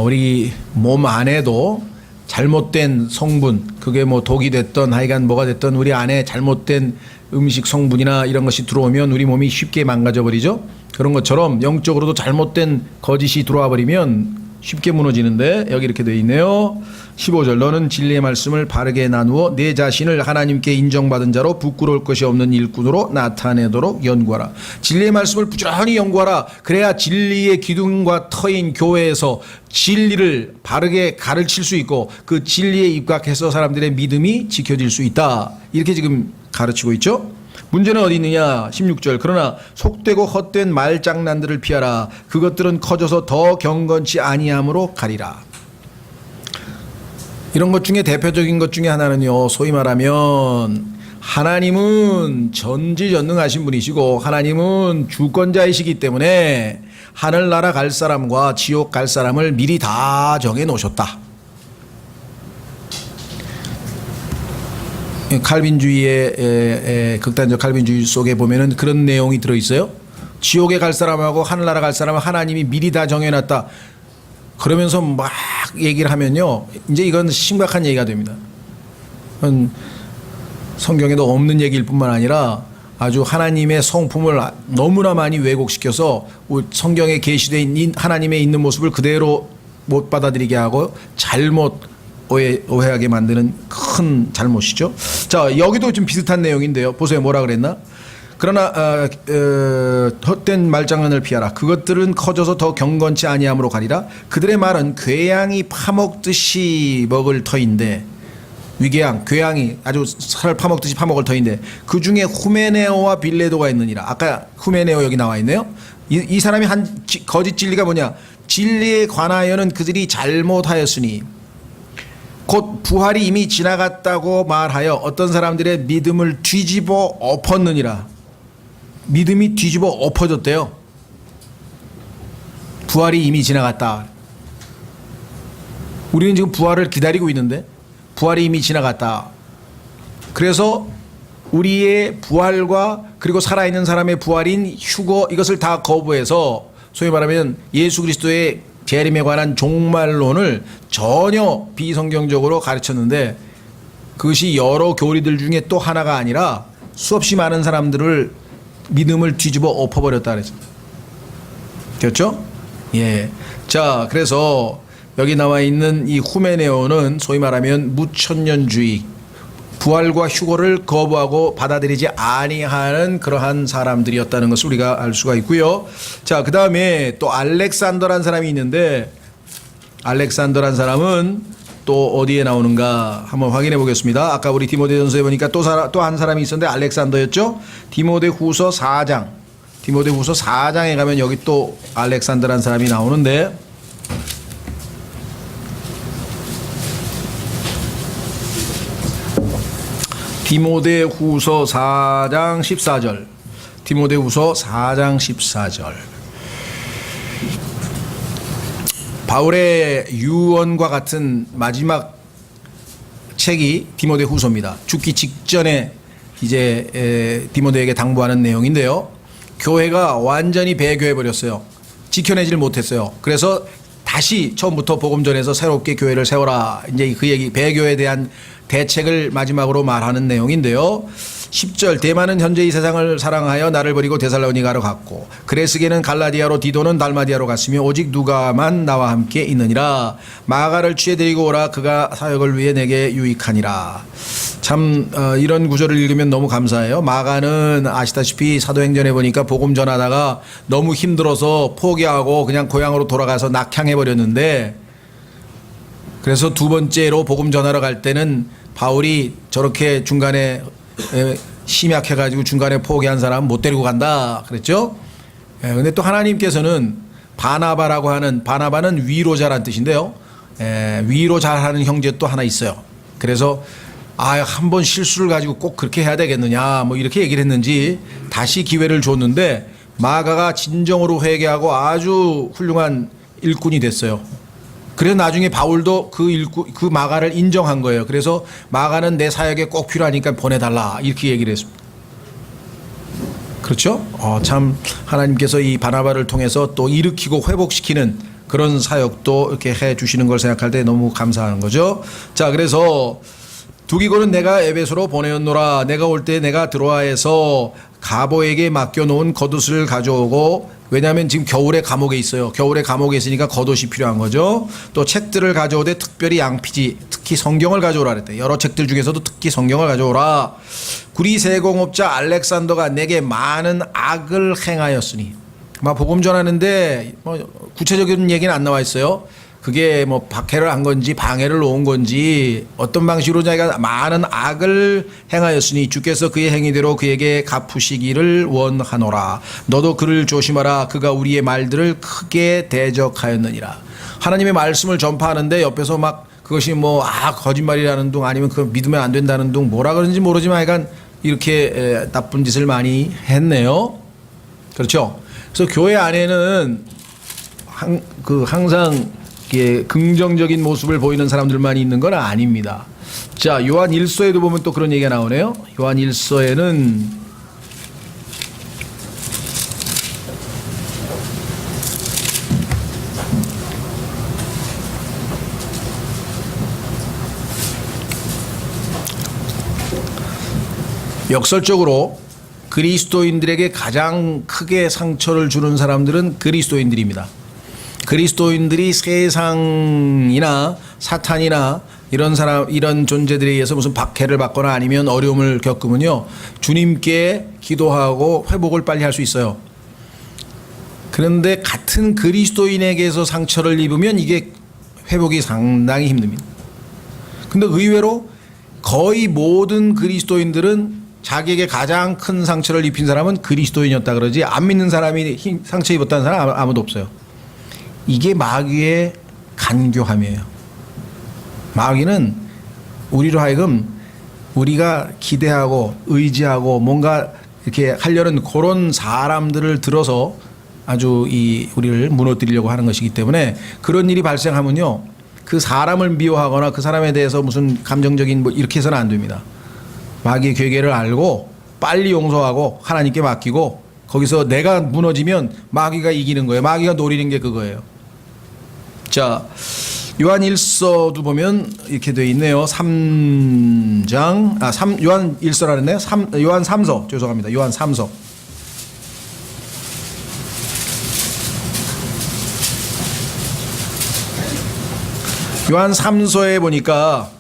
우리 몸 안에도 잘못된 성분, 그게 뭐 독이 됐던 하여간 뭐가 됐던 우리 안에 잘못된 음식 성분이나 이런 것이 들어오면 우리 몸이 쉽게 망가져 버리죠. 그런 것처럼 영적으로도 잘못된 거짓이 들어와 버리면 쉽게 무너지는데, 여기 이렇게 되어 있네요. 15절 너는 진리의 말씀을 바르게 나누어 내 자신을 하나님께 인정받은 자로 부끄러울 것이 없는 일꾼으로 나타내도록 연구하라. 진리의 말씀을 부지런히 연구하라. 그래야 진리의 기둥과 터인 교회에서 진리를 바르게 가르칠 수 있고 그 진리에 입각해서 사람들의 믿음이 지켜질 수 있다. 이렇게 지금 가르치고 있죠. 문제는 어디 있느냐? 16절 그러나 속되고 헛된 말장난들을 피하라. 그것들은 커져서 더 경건치 아니함으로 가리라. 이런 것 중에 대표적인 것 중에 하나는요, 소위 말하면 하나님은 전지전능하신 분이시고 하나님은 주권자이시기 때문에 하늘나라 갈 사람과 지옥 갈 사람을 미리 다 정해 놓으셨다. 칼빈주의의 극단적 칼빈주의 속에 보면은 그런 내용이 들어 있어요. 지옥에 갈 사람하고 하늘나라 갈 사람은 하나님이 미리 다 정해놨다. 그러면서 막 얘기를 하면요, 이제 이건 심각한 얘기가 됩니다. 성경에도 없는 얘기일 뿐만 아니라 아주 하나님의 성품을 너무나 많이 왜곡시켜서 성경에 계시되어 있는 하나님의 있는 모습을 그대로 못 받아들이게 하고 잘못 오해하게 만드는 큰 잘못이죠. 자, 여기도 좀 비슷한 내용인데요. 보세요. 뭐라 그랬나? 그러나 헛된 말장난을 피하라. 그것들은 커져서 더 경건치 아니함으로 가리라. 그들의 말은 괴양이 파먹듯이 먹을 터인데, 위궤양, 괴양이 아주 살을 파먹듯이 파먹을 터인데 그 중에 후메네오와 빌레도가 있느니라. 아까 후메네오 여기 나와 있네요. 이 사람이 한 거짓 진리가 뭐냐? 진리에 관하여는 그들이 잘못하였으니 곧 부활이 이미 지나갔다고 말하여 어떤 사람들의 믿음을 뒤집어 엎었느니라. 믿음이 뒤집어 엎어졌대요. 부활이 이미 지나갔다. 우리는 지금 부활을 기다리고 있는데 부활이 이미 지나갔다. 그래서 우리의 부활과 그리고 살아있는 사람의 부활인 휴거, 이것을 다 거부해서 소위 말하면 예수 그리스도의 재림에 관한 종말론을 전혀 비성경적으로 가르쳤는데, 그것이 여러 교리들 중에 또 하나가 아니라 수없이 많은 사람들을 믿음을 뒤집어 엎어버렸다 그랬습니다. 됐죠? 예. 자, 그래서 여기 나와 있는 이 후메네오는 소위 말하면 무천년주의, 부활과 휴거를 거부하고 받아들이지 아니하는 그러한 사람들이었다는 것을 우리가 알 수가 있고요. 자, 그 다음에 또 알렉산더란 사람이 있는데, 알렉산더란 사람은 또 어디에 나오는가 한번 확인해 보겠습니다. 아까 우리 디모데전서에 보니까 또 한 사람이 있었는데 알렉산더였죠. 디모데후서 4장, 디모데후서 4장에 가면 여기 또 알렉산더란 사람이 나오는데, 디모데후서 4장 14절. 디모데후서 4장 14절. 바울의 유언과 같은 마지막 책이 디모데후서입니다. 죽기 직전에 이제 디모데에게 당부하는 내용인데요. 교회가 완전히 배교해 버렸어요. 지켜내질 못했어요. 그래서 다시 처음부터 복음 전해서 새롭게 교회를 세워라. 이제 그 얘기, 배교에 대한 대책을 마지막으로 말하는 내용인데요. 10절, 대만은 현재 이 세상을 사랑하여 나를 버리고 데살로니가로 갔고 그레스게는 갈라디아로, 디도는 달마디아로 갔으며 오직 누가만 나와 함께 있느니라. 마가를 취해 데리고 오라. 그가 사역을 위해 내게 유익하니라. 참 이런 구절을 읽으면 너무 감사해요. 마가는 아시다시피 사도행전에 보니까 복음 전하다가 너무 힘들어서 포기하고 그냥 고향으로 돌아가서 낙향해 버렸는데, 그래서 두 번째로 복음 전하러 갈 때는 바울이 저렇게 중간에 심약해가지고 중간에 포기한 사람 못 데리고 간다 그랬죠. 근데 또 하나님께서는 바나바라고 하는, 바나바는 위로자란 뜻인데요. 위로 잘하는 형제 또 하나 있어요. 그래서 한 번 실수를 가지고 꼭 그렇게 해야 되겠느냐 뭐 이렇게 얘기를 했는지 다시 기회를 줬는데 마가가 진정으로 회개하고 아주 훌륭한 일꾼이 됐어요. 그래서 나중에 바울도 그 마가를 인정한 거예요. 그래서 마가는 내 사역에 꼭 필요하니까 보내달라 이렇게 얘기를 했습니다. 그렇죠? 참 하나님께서 이 바나바를 통해서 또 일으키고 회복시키는 그런 사역도 이렇게 해 주시는 걸 생각할 때 너무 감사한 거죠. 자, 그래서 두기고는 내가 에베소로 보내었노라. 내가 올 때 내가 드로아에서 가보에게 맡겨놓은 겉옷을 가져오고, 왜냐하면 지금 겨울에 감옥에 있어요. 겨울에 감옥에 있으니까 겉옷이 필요한 거죠. 또 책들을 가져오되 특별히 양피지, 특히 성경을 가져오라 그랬대. 여러 책들 중에서도 특히 성경을 가져오라. 구리 세공업자 알렉산더가 내게 많은 악을 행하였으니, 복음 전하는데 구체적인 얘기는 안 나와 있어요. 그게 박해를 한 건지 방해를 놓은 건지 어떤 방식으로 자기가 많은 악을 행하였으니 주께서 그의 행위대로 그에게 갚으시기를 원하노라. 너도 그를 조심하라. 그가 우리의 말들을 크게 대적하였느니라. 하나님의 말씀을 전파하는데 옆에서 그것이 거짓말이라는 둥 아니면 그걸 믿으면 안 된다는 둥 뭐라 그런지 모르지만 하여간 이렇게 나쁜 짓을 많이 했네요. 그렇죠? 그래서 교회 안에는 항상 긍정적인 모습을 보이는 사람들만 있는 건 아닙니다. 자, 요한 1서에도 보면 또 그런 얘기가 나오네요. 요한 1서에는 역설적으로 그리스도인들에게 가장 크게 상처를 주는 사람들은 그리스도인들입니다. 그리스도인들이 세상이나 사탄이나 이런 사람, 이런 존재들에 의해서 무슨 박해를 받거나 아니면 어려움을 겪으면요, 주님께 기도하고 회복을 빨리 할 수 있어요. 그런데 같은 그리스도인에게서 상처를 입으면 이게 회복이 상당히 힘듭니다. 근데 의외로 거의 모든 그리스도인들은 자기에게 가장 큰 상처를 입힌 사람은 그리스도인이었다 그러지, 안 믿는 사람이 상처 입었다는 사람 아무도 없어요. 이게 마귀의 간교함이에요. 마귀는 우리로 하여금 우리가 기대하고 의지하고 뭔가 이렇게 하려는 그런 사람들을 들어서 아주 우리를 무너뜨리려고 하는 것이기 때문에, 그런 일이 발생하면요, 그 사람을 미워하거나 그 사람에 대해서 무슨 감정적인 뭐 이렇게 해서는 안 됩니다. 마귀의 괴계를 알고 빨리 용서하고 하나님께 맡기고, 거기서 내가 무너지면 마귀가 이기는 거예요. 마귀가 노리는 게 그거예요. 자, 요한 1서도 보면 이렇게 되어 있네요. 3장, 요한 1서라 그랬네요. 요한 3서, 죄송합니다. 요한 3서. 요한 3서에 보니까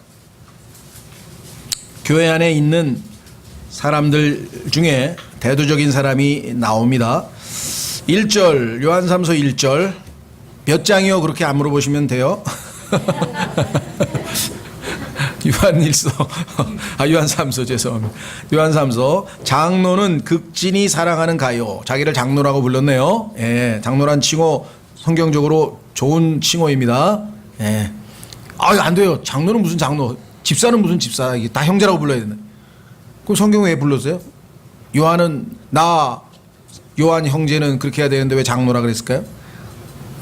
교회 안에 있는 사람들 중에 대표적인 사람이 나옵니다. 1절, 요한 3서 1절. 몇 장이요? 그렇게 안 물어보시면 돼요. 요한 1서, 요한 3서, 죄송합니다. 요한 3서. 장로는 극진히 사랑하는 가요. 자기를 장로라고 불렀네요. 예, 장로란 칭호 성경적으로 좋은 칭호입니다. 예. 안 돼요. 장로는 무슨 장로, 집사는 무슨 집사, 이게 다 형제라고 불러야 된다. 그럼 성경에 왜 불렀어요? 요한 형제는 그렇게 해야 되는데 왜 장로라 그랬을까요?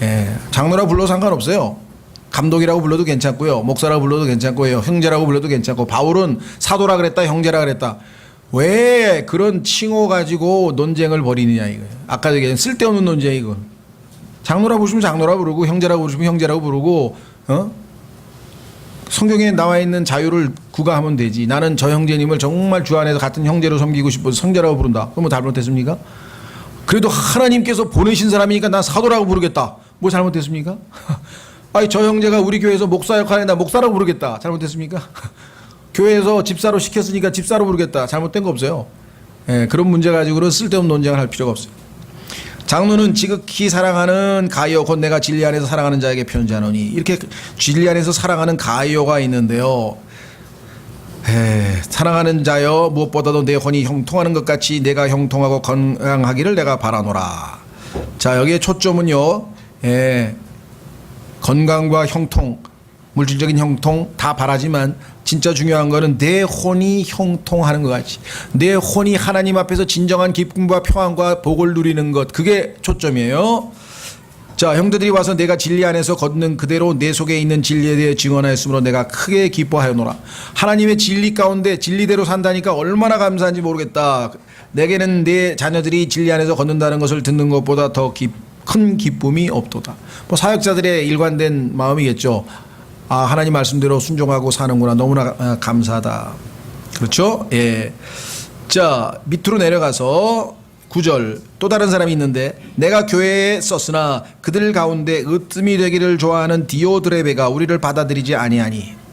예, 장로라고 불러도 상관없어요. 감독이라고 불러도 괜찮고요, 목사라고 불러도 괜찮고요, 형제라고 불러도 괜찮고. 바울은 사도라 그랬다, 형제라 그랬다. 왜 그런 칭호 가지고 논쟁을 벌이느냐 이거예요. 아까 얘기한 쓸데없는 논쟁이고. 장로라고 부르시면 장로라고 부르고, 형제라고 부르시면 형제라고 부르고, 성경에 나와 있는 자유를 구가하면 되지. 나는 저 형제님을 정말 주 안에서 같은 형제로 섬기고 싶어서 형제라고 부른다. 그럼 뭐 잘못됐습니까? 그래도 하나님께서 보내신 사람이니까 난 사도라고 부르겠다. 뭐 잘못됐습니까? 아니, 저 형제가 우리 교회에서 목사 역할에 나 목사라고 부르겠다. 잘못됐습니까? 교회에서 집사로 시켰으니까 집사로 부르겠다. 잘못된 거 없어요. 예, 그런 문제 가지고는 쓸데없는 논쟁을 할 필요가 없어요. 장로는 지극히 사랑하는 가이오 곧 내가 진리 안에서 사랑하는 자에게 편지하노니. 이렇게 진리 안에서 사랑하는 가이오가 있는데요. 사랑하는 자여, 무엇보다도 내 혼이 형통하는 것 같이 내가 형통하고 건강하기를 내가 바라노라. 자, 여기에 초점은요, 건강과 형통, 물질적인 형통 다 바라지만 진짜 중요한 거는 내 혼이 형통하는 것 같이, 내 혼이 하나님 앞에서 진정한 기쁨과 평안과 복을 누리는 것, 그게 초점이에요. 자, 형제들이 와서 내가 진리 안에서 걷는 그대로 내 속에 있는 진리에 대해 증언하였으므로 내가 크게 기뻐하였노라. 하나님의 진리 가운데 진리대로 산다니까 얼마나 감사한지 모르겠다. 내게는 내 자녀들이 진리 안에서 걷는다는 것을 듣는 것보다 더 큰 기쁨이 없도다. 뭐 사역자들의 일관된 마음이겠죠. 하나님 말씀대로 순종하고 사는구나. 너무나 감사하다. 그렇죠? 예. 자, 밑으로 내려가서 9절. 또 다른 사람이 있는데, 내가 교회에 썼으나 그들 가운데 으뜸이 되기를 좋아하는 디오드레베가 우리를 받아들이지 아니하니.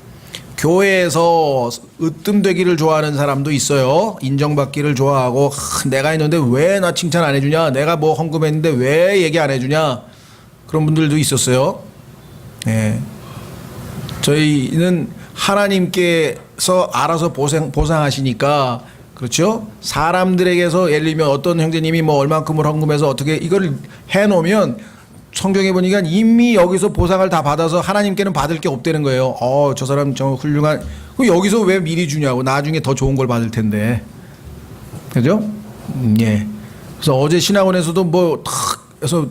교회에서 으뜸되기를 좋아하는 사람도 있어요. 인정받기를 좋아하고, 내가 있는데 왜 나 칭찬 안 해주냐, 내가 뭐 헌금했는데 왜 얘기 안 해주냐, 그런 분들도 있었어요. 예. 저희는 하나님께서 알아서 보상하시니까, 그렇죠? 사람들에게서 예를 들면 어떤 형제님이 뭐 얼만큼을 헌금해서 어떻게 이걸 해놓으면 성경에 보니까 이미 여기서 보상을 다 받아서 하나님께는 받을 게 없다는 거예요. 저 사람 저 훌륭한, 여기서 왜 미리 주냐고, 나중에 더 좋은 걸 받을 텐데. 그죠? 예. 그래서 어제 신학원에서도 뭐 탁 해서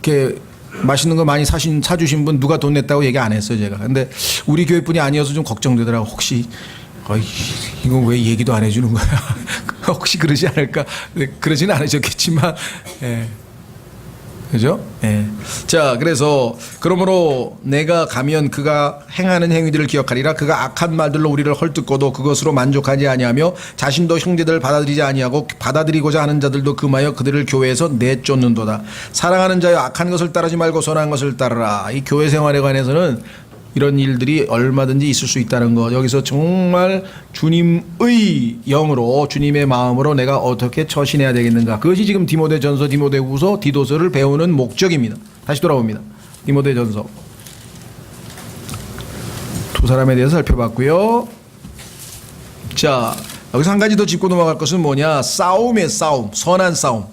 이렇게 맛있는 거 많이 사주신 분 누가 돈 냈다고 얘기 안 했어요, 제가. 근데 우리 교회 분이 아니어서 좀 걱정되더라고. 혹시 이거 왜 얘기도 안 해주는 거야? 혹시 그러지 않을까? 그러지는 않으셨겠지만, 예. 그죠? 예. 자, 그래서 그러므로 내가 가면 그가 행하는 행위들을 기억하리라. 그가 악한 말들로 우리를 헐뜯고도 그것으로 만족하지 아니하며 자신도 형제들을 받아들이지 아니하고 받아들이고자 하는 자들도 금하여 그들을 교회에서 내쫓는도다. 사랑하는 자여, 악한 것을 따르지 말고 선한 것을 따르라. 이 교회 생활에 관해서는 이런 일들이 얼마든지 있을 수 있다는 것. 여기서 정말 주님의 영으로 주님의 마음으로 내가 어떻게 처신해야 되겠는가. 그것이 지금 디모데전서, 디모데후서, 디도서를 배우는 목적입니다. 다시 돌아옵니다. 디모데전서. 두 사람에 대해서 살펴봤고요. 자, 여기서 한 가지 더 짚고 넘어갈 것은 뭐냐. 싸움의 싸움, 선한 싸움.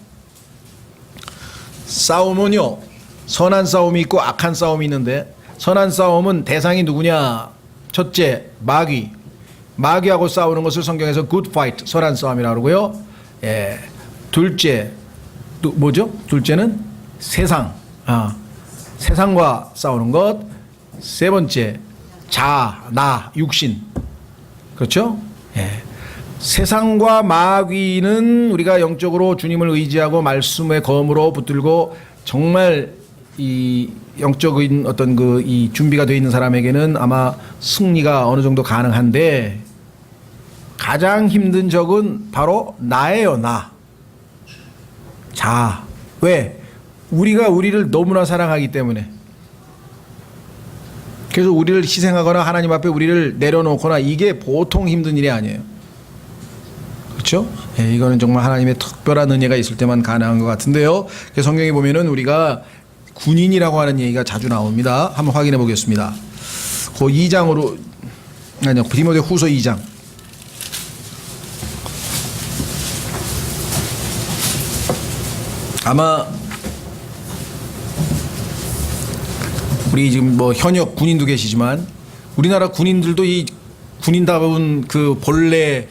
싸움은요, 선한 싸움이 있고 악한 싸움이 있는데, 선한 싸움은 대상이 누구냐. 첫째, 마귀. 마귀하고 싸우는 것을 성경에서 good fight, 선한 싸움이라고 그러고요. 예. 둘째, 또 뭐죠? 둘째는 세상. 세상과 싸우는 것. 세 번째, 자, 나, 육신. 그렇죠? 예. 세상과 마귀는 우리가 영적으로 주님을 의지하고 말씀의 검으로 붙들고 정말 이 영적인 어떤 그 이 준비가 되어 있는 사람에게는 아마 승리가 어느 정도 가능한데, 가장 힘든 적은 바로 나예요, 나. 자, 왜? 우리가 우리를 너무나 사랑하기 때문에. 그래서 우리를 희생하거나 하나님 앞에 우리를 내려놓거나 이게 보통 힘든 일이 아니에요. 그렇죠? 예, 이거는 정말 하나님의 특별한 은혜가 있을 때만 가능한 것 같은데요. 성경에 보면은 우리가 군인이라고 하는 얘기가 자주 나옵니다. 한번 확인해 보겠습니다. 그 2장으로, 아니요, 디모데 후서 2장. 아마 우리 지금 뭐 현역 군인도 계시지만 우리나라 군인들도 이 군인다운 그 본래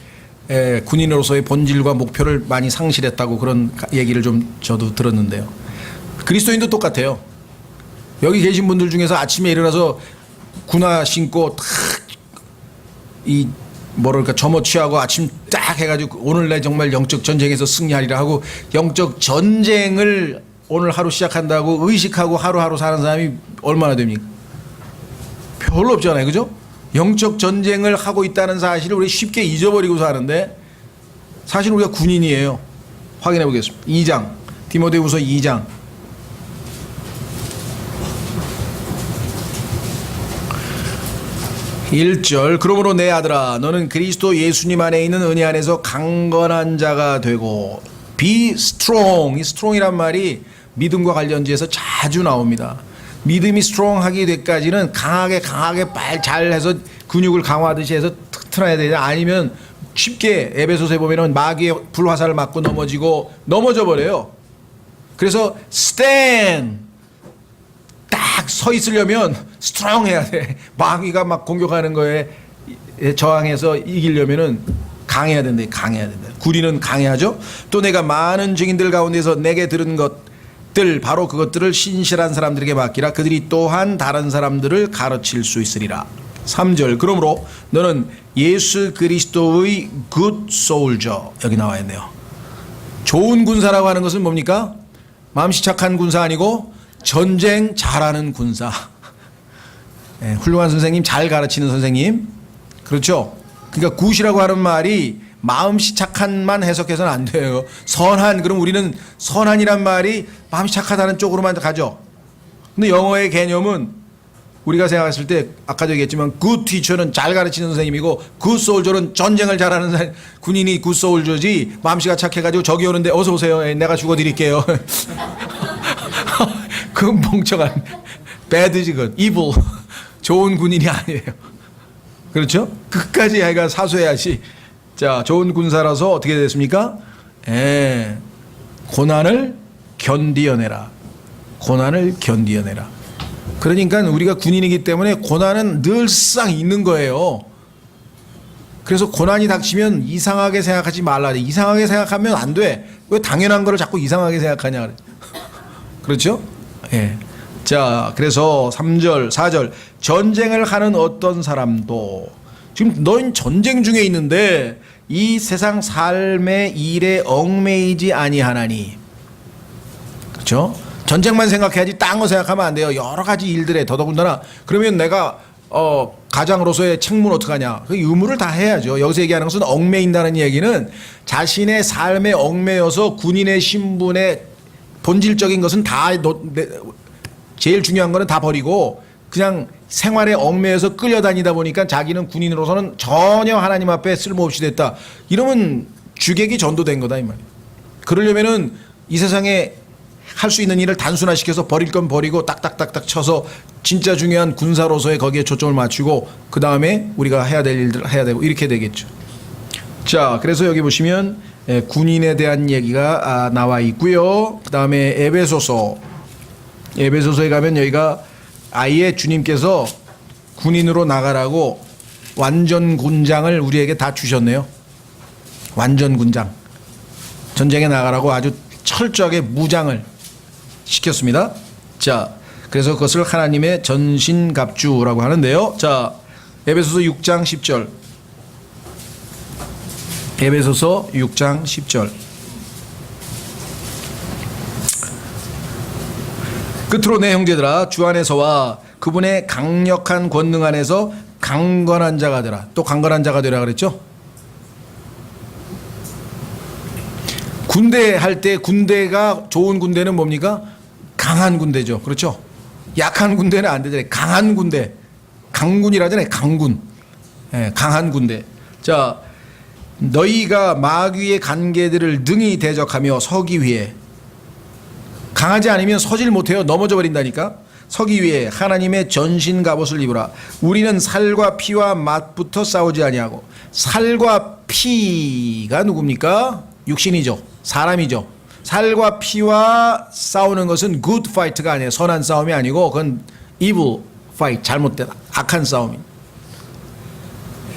군인으로서의 본질과 목표를 많이 상실했다고 그런 얘기를 좀 저도 들었는데요. 그리스도인도 똑같아요. 여기 계신 분들 중에서 아침에 일어나서 군화 신고 탁 이 뭐랄까 점어 취하고 아침 딱 해가지고 오늘 내 정말 영적 전쟁에서 승리하리라 하고 영적 전쟁을 오늘 하루 시작한다고 의식하고 하루하루 사는 사람이 얼마나 됩니까? 별로 없잖아요. 그죠? 영적 전쟁을 하고 있다는 사실을 우리 쉽게 잊어버리고 사는데 사실 우리가 군인이에요. 확인해 보겠습니다. 2장, 디모데후서 2장. 1절. 그러므로 내 아들아, 너는 그리스도 예수님 안에 있는 은혜 안에서 강건한 자가 되고 be strong. 이 strong이란 말이 믿음과 관련지에서 자주 나옵니다. 믿음이 strong하게 되기까지는 강하게 잘해서 근육을 강화하듯이 해서 튼튼해야 되냐, 아니면 쉽게 에베소서에 보면은 마귀의 불화살을 맞고 넘어져 버려요. 그래서 stand, 딱 서 있으려면 스트롱 해야 돼. 마귀가 막 공격하는 거에 저항해서 이기려면은 강해야 된다. 구리는 강해야죠. 또 내가 많은 증인들 가운데서 내게 들은 것들, 바로 그것들을 신실한 사람들에게 맡기라. 그들이 또한 다른 사람들을 가르칠 수 있으리라. 3절. 그러므로 너는 예수 그리스도의 good soldier, 여기 나와 있네요. 좋은 군사라고 하는 것은 뭡니까? 마음씨 착한 군사 아니고 전쟁 잘하는 군사. 네, 훌륭한 선생님, 잘 가르치는 선생님. 그렇죠? 그러니까 굿이라고 하는 말이 마음씨 착한만 해석해서는 안 돼요. 선한, 그럼 우리는 선한이란 말이 마음씨 착하다는 쪽으로만 가죠. 근데 영어의 개념은 우리가 생각했을 때 아까도 얘기했지만 good teacher는 잘 가르치는 선생님이고 good soldier는 전쟁을 잘하는 군인이 good soldier지, 마음씨가 착해가지고 저기 오는데 어서 오세요, 내가 죽어드릴게요. 그건 멍청한 bad지, 그건 evil. 좋은 군인이 아니에요. 그렇죠? 끝까지 아이가 사수해야지. 자, 좋은 군사라서 어떻게 됐습니까? 고난을 견디어내라. 고난을 견디어내라. 그러니까 우리가 군인이기 때문에 고난은 늘상 있는 거예요. 그래서 고난이 닥치면 이상하게 생각하지 말라. 이상하게 생각하면 안 돼. 왜 당연한 거를 자꾸 이상하게 생각하냐. 그렇죠? 예. 자, 그래서 3절, 4절. 전쟁을 하는 어떤 사람도, 지금 너는 전쟁 중에 있는데 이 세상 삶의 일에 얽매이지 아니하나니. 그렇죠? 전쟁만 생각해야지 딴 거 생각하면 안 돼요. 여러 가지 일들에, 더더군다나 그러면 내가 가장으로서의 책무는 어떡하냐. 그 의무를 다 해야죠. 여기서 얘기하는 것은 얽매인다는 얘기는 자신의 삶에 얽매여서 군인의 신분에 본질적인 것은 다 제일 중요한 거는 다 버리고 그냥 생활에 얽매여서 끌려다니다 보니까 자기는 군인으로서는 전혀 하나님 앞에 쓸모없이 됐다. 이러면 주객이 전도된 거다 이 말이에요. 그러려면은 이 세상에 할 수 있는 일을 단순화시켜서 버릴 건 버리고 딱딱딱딱 쳐서 진짜 중요한 군사로서의 거기에 초점을 맞추고 그 다음에 우리가 해야 될 일들 해야 되고 이렇게 되겠죠. 자, 그래서 여기 보시면 군인에 대한 얘기가 나와 있고요. 그 다음에 에베소서에 가면 여기가 아예 주님께서 군인으로 나가라고 완전 군장을 우리에게 다 주셨네요. 완전 군장. 전쟁에 나가라고 아주 철저하게 무장을 시켰습니다. 자, 그래서 그것을 하나님의 전신갑주라고 하는데요. 자, 에베소서 6장 10절. 에베소서 6장 10절. 끝으로 내 형제들아 주 안에서와 그분의 강력한 권능 안에서 강건한 자가 되라. 또 강건한 자가 되라 그랬죠? 군대 할 때 군대가 좋은 군대는 뭡니까? 강한 군대죠. 그렇죠? 약한 군대는 안 되잖아요. 강한 군대. 강군이라잖아요. 강군. 예, 강한 군대. 자, 너희가 마귀의 간계들을 능히 대적하며 서기 위해 강하지 않으면 서질 못해요. 넘어져 버린다니까. 서기 위해 하나님의 전신 갑옷을 입으라. 우리는 살과 피와 맛부터 싸우지 아니하고. 살과 피가 누굽니까? 육신이죠. 사람이죠. 살과 피와 싸우는 것은 good fight가 아니에요. 선한 싸움이 아니고 그건 evil fight, 잘못된 악한 싸움입니다.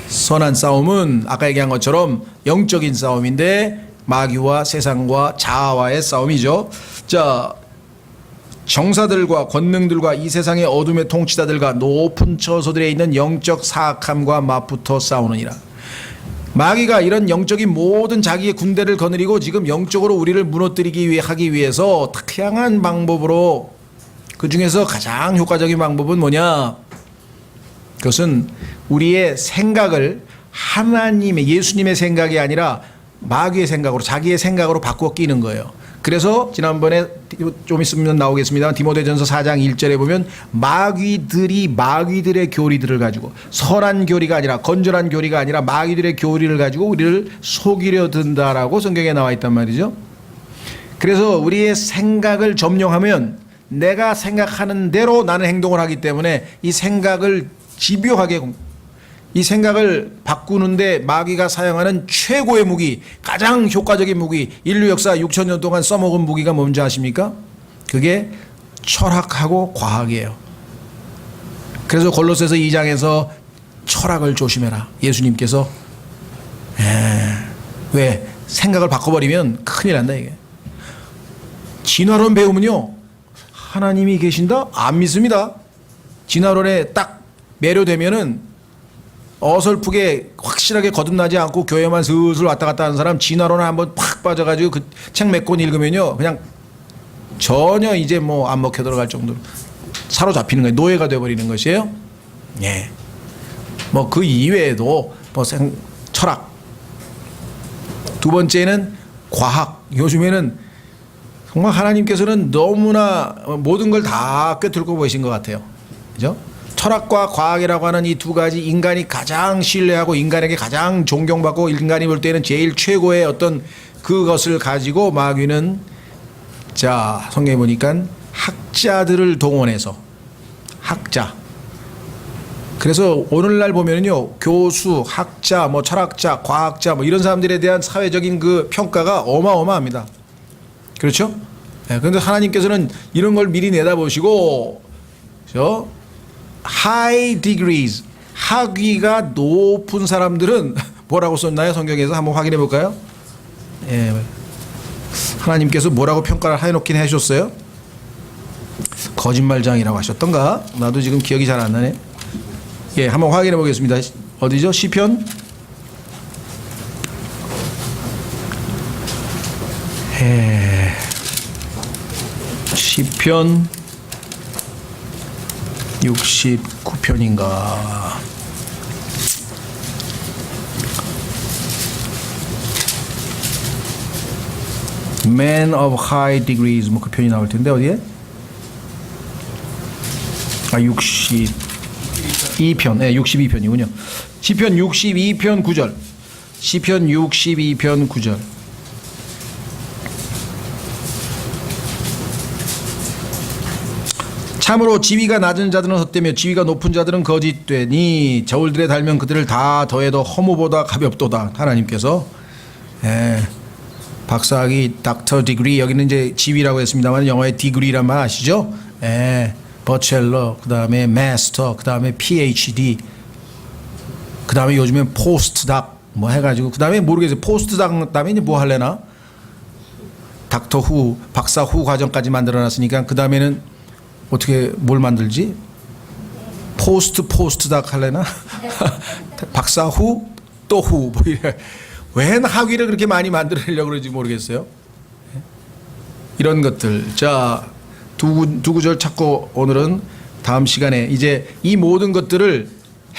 선한 싸움은 아까 얘기한 것처럼 영적인 싸움인데 마귀와 세상과 자아와의 싸움이죠. 자, 정사들과 권능들과 이 세상의 어둠의 통치자들과 높은 처소들에 있는 영적 사악함과 맞붙어 싸우느니라. 마귀가 이런 영적인 모든 자기의 군대를 거느리고 지금 영적으로 우리를 무너뜨리기 위해 하기 위해서 다양한 방법으로, 그 중에서 가장 효과적인 방법은 뭐냐? 그것은 우리의 생각을 하나님의, 예수님의 생각이 아니라 마귀의 생각으로, 자기의 생각으로 바꾸어 끼는 거예요. 그래서 지난번에 좀 있으면 나오겠습니다. 디모데전서 4장 1절에 보면 마귀들이 마귀들의 교리들을 가지고, 선한 교리가 아니라, 건전한 교리가 아니라 마귀들의 교리를 가지고 우리를 속이려 든다라고 성경에 나와 있단 말이죠. 그래서 우리의 생각을 점령하면 내가 생각하는 대로 나는 행동을 하기 때문에 이 생각을 집요하게, 이 생각을 바꾸는데 마귀가 사용하는 최고의 무기, 가장 효과적인 무기, 인류 역사 6,000년 동안 써먹은 무기가 뭔지 아십니까? 그게 철학하고 과학이에요. 그래서 골로새서 2장에서 철학을 조심해라. 예수님께서 왜? 생각을 바꿔버리면 큰일 난다 이게. 진화론 배우면요, 하나님이 계신다? 안 믿습니다. 진화론에 딱 매료되면은 어설프게 확실하게 거듭나지 않고 교회만 슬슬 왔다 갔다 하는 사람, 진화론에 한번 팍 빠져가지고 그 책 몇 권 읽으면요, 그냥 전혀 이제 뭐 안 먹혀 들어갈 정도로 사로잡히는 거예요. 노예가 되어버리는 것이에요. 예. 뭐 그 이외에도 뭐 철학. 두 번째는 과학. 요즘에는 정말 하나님께서는 너무나 모든 걸 다 꿰뚫고 보신 것 같아요. 그죠? 철학과 과학이라고 하는 이 두 가지, 인간이 가장 신뢰하고 인간에게 가장 존경받고 인간이 볼 때는 제일 최고의 어떤 그것을 가지고 마귀는, 자, 성경에 보니까 학자들을 동원해서, 학자. 그래서 오늘날 보면은요, 교수, 학자, 뭐 철학자, 과학자, 뭐 이런 사람들에 대한 사회적인 그 평가가 어마어마합니다. 그렇죠? 네, 그런데 하나님께서는 이런 걸 미리 내다보시고, high degrees, 학위가 높은 사람들은 뭐라고 썼나요? 성경에서 한번 확인해 볼까요? 예, 하나님께서 뭐라고 평가를 해놓긴 하셨어요? 거짓말장이라고 하셨던가? 나도 지금 기억이 잘 안 나네. 예, 한번 확인해 보겠습니다. 어디죠? 시편? 시편 69편인가. Man of high degrees, 뭐 그 편이 나올 텐데 어디에? 60. 2편, 네, 62편이군요. 시편 62편 9절. 시편 62편 9절. 참으로 지위가 낮은 자들은 헛되며 지위가 높은 자들은 거짓되니 저울들에 달면 그들을 다 더해도 허무보다 가볍도다. 하나님께서 박사학위 닥터 디그리, 여기는 이제 지위라고 했습니다만 영어의 디그리란 말 아시죠? 버첼러, 그 다음에 마스터, 그 다음에 PhD, 그 다음에 요즘엔 포스트닥 뭐 해가지고, 그 다음에 모르겠어요. 포스트닥 다음에 이제 뭐 할래나? 닥터 후, 박사 후 과정까지 만들어놨으니까 그 다음에는 어떻게 뭘 만들지? 포스트닥 할래나? 박사 후 또 후 뭐 이래. 웬 학위를 그렇게 많이 만들려고 그러지 모르겠어요. 이런 것들. 자, 두 구절 찾고 오늘은 다음 시간에 이제 이 모든 것들을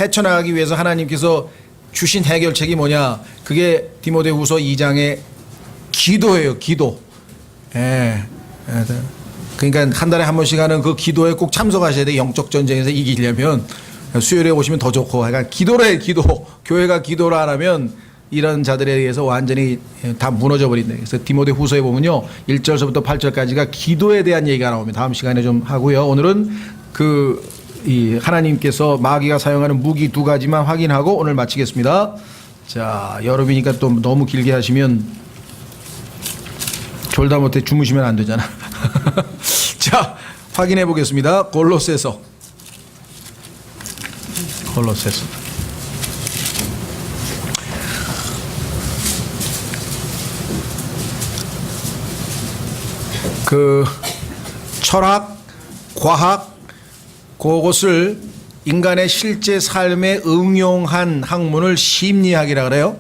헤쳐나가기 위해서 하나님께서 주신 해결책이 뭐냐? 그게 디모데후서 2장의 기도예요. 기도. 그러니까 한 달에 한 번씩 하는 그 기도에 꼭 참석하셔야 돼. 영적 전쟁에서 이기려면. 수요일에 오시면 더 좋고. 그러니까 기도래, 기도. 교회가 기도를 안 하면 이런 자들에 의해서 완전히 다 무너져 버린다. 그래서 디모데후서에 보면요, 1절서부터 8절까지가 기도에 대한 얘기가 나옵니다. 다음 시간에 좀 하고요. 오늘은 이 하나님께서 마귀가 사용하는 무기 두 가지만 확인하고 오늘 마치겠습니다. 자, 여름이니까 또 너무 길게 하시면 졸다 못해 주무시면 안 되잖아. 자, 확인해 보겠습니다. 골로새서. 그 철학, 과학, 그것을 인간의 실제 삶에 응용한 학문을 심리학이라 그래요.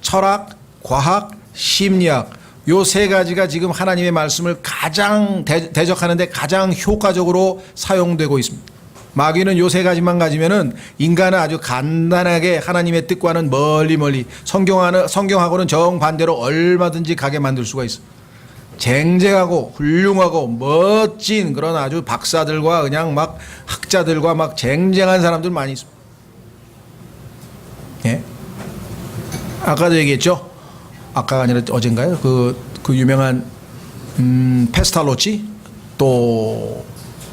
철학, 과학, 심리학, 요 세 가지가 지금 하나님의 말씀을 가장 대적하는데 가장 효과적으로 사용되고 있습니다. 마귀는 요 세 가지만 가지면은 인간은 아주 간단하게 하나님의 뜻과는 멀리 성경하고는 정반대로 얼마든지 가게 만들 수가 있어. 쟁쟁하고 훌륭하고 멋진 그런 아주 박사들과 그냥 막 학자들과 막 쟁쟁한 사람들 많이 있습니다. 예? 아까도 얘기했죠? 아까가 아니라 어젠가요? 그 유명한 페스탈로치, 또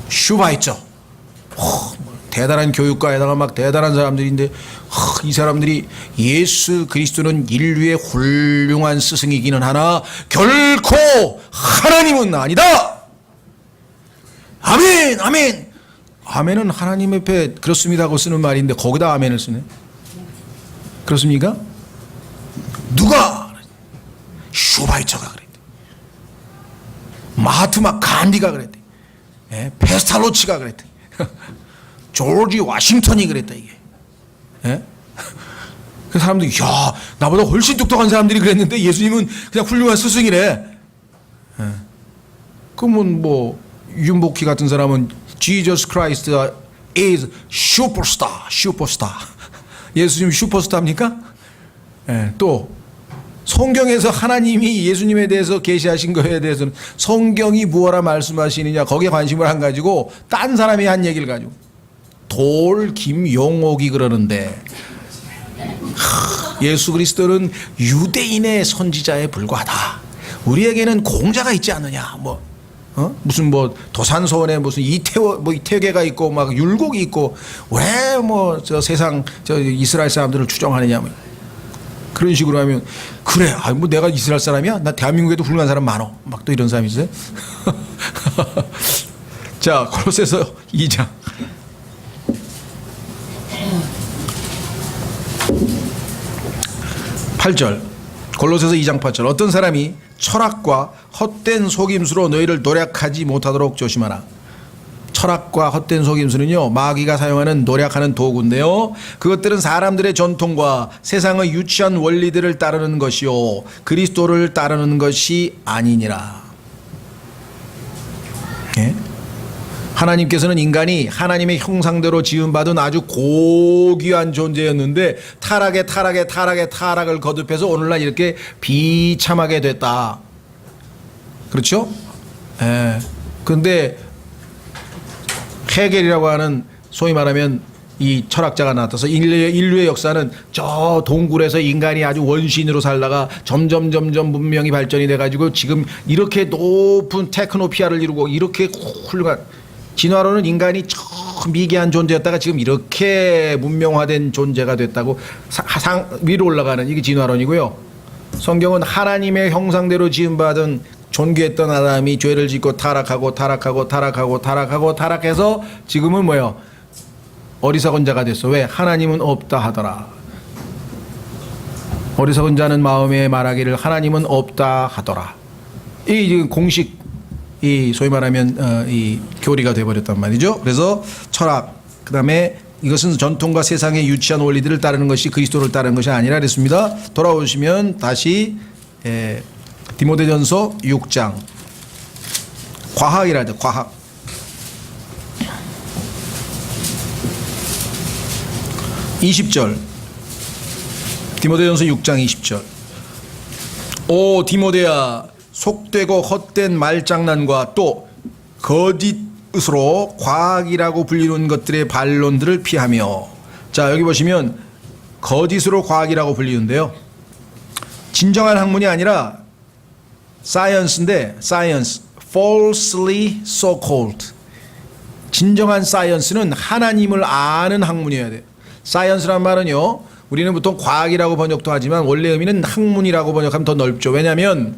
슈바이처, 대단한 교육가에다가 막 대단한 사람들인데, 이 사람들이 예수 그리스도는 인류의 훌륭한 스승이기는 하나 결코 하나님은 아니다. 아멘, 아멘. 아멘은 하나님 앞에 그렇습니다 하고 쓰는 말인데 거기다 아멘을 쓰네. 그렇습니까? 누가? 슈바이처가 그랬대. 마하트마 간디가 그랬대. 페스탈로치가 그랬대. 조지 워싱턴이 그랬다 이게. 그 사람들이 야, 나보다 훨씬 똑똑한 사람들이 그랬는데 예수님은 그냥 훌륭한 스승이래. 그러면 뭐 윤복희 같은 사람은 Jesus Christ is 슈퍼스타. 예수님 슈퍼스타입니까? 또 성경에서 하나님이 예수님에 대해서 계시하신 거에 대해서는 성경이 무엇라 말씀하시느냐 거기에 관심을 안 가지고 딴 사람이 한 얘기를 가지고 돌 김용옥이 그러는데 예수 그리스도는 유대인의 선지자에 불과하다. 우리에게는 공자가 있지 않느냐. 무슨 도산서원에 무슨 이태계가 있고 막 율곡이 있고 왜 저 세상 이스라엘 사람들을 추종하느냐. 그런 식으로 하면 그래. 내가 이스라엘 사람이야? 나 대한민국에도 훌륭한 사람 많어. 막 또 이런 사람이 있어요. 자, 골로새서 2장. 골로새서 2장 8절. 어떤 사람이 철학과 헛된 속임수로 너희를 노략하지 못하도록 조심하라. 철학과 헛된 속임수는요, 마귀가 사용하는 노략하는 도구인데요, 그것들은 사람들의 전통과 세상의 유치한 원리들을 따르는 것이요 그리스도를 따르는 것이 아니니라. 예? 하나님께서는 인간이 하나님의 형상대로 지음받은 아주 고귀한 존재였는데 타락을 거듭해서 오늘날 이렇게 비참하게 됐다. 그렇죠? 예. 근데 헤겔이라고 하는 소위 말하면 이 철학자가 나타서 인류의 역사는 저 동굴에서 인간이 아주 원시인으로 살다가 점점 문명이 발전이 돼가지고 지금 이렇게 높은 테크노피아를 이루고 이렇게 훌륭한 진화론은 인간이 저 미개한 존재였다가 지금 이렇게 문명화된 존재가 됐다고 위로 올라가는 이게 진화론이고요. 성경은 하나님의 형상대로 지음받은 존귀했던 아담이 죄를 짓고 타락해서 지금은 뭐예요? 어리석은 자가 됐어. 왜? 하나님은 없다 하더라. 어리석은 자는 마음에 말하기를 하나님은 없다 하더라. 이 지금 공식 이 소위 말하면 이 교리가 돼버렸단 말이죠. 그래서 철학 그다음에 이것은 전통과 세상의 유치한 원리들을 따르는 것이 그리스도를 따르는 것이 아니라 그랬습니다. 돌아오시면 다시 디모데전서 6장 과학이라 하죠. 과학 20절 디모데전서 6장 20절 오 디모데야 속되고 헛된 말장난과 또 거짓으로 과학이라고 불리는 것들의 반론들을 피하며 자 여기 보시면 거짓으로 과학이라고 불리는데요. 진정한 학문이 아니라 science인데 science falsely so called 진정한 사이언스는 하나님을 아는 학문이어야 돼요. 사이언스란 말은요 우리는 보통 과학이라고 번역도 하지만 원래 의미는 학문이라고 번역하면 더 넓죠. 왜냐하면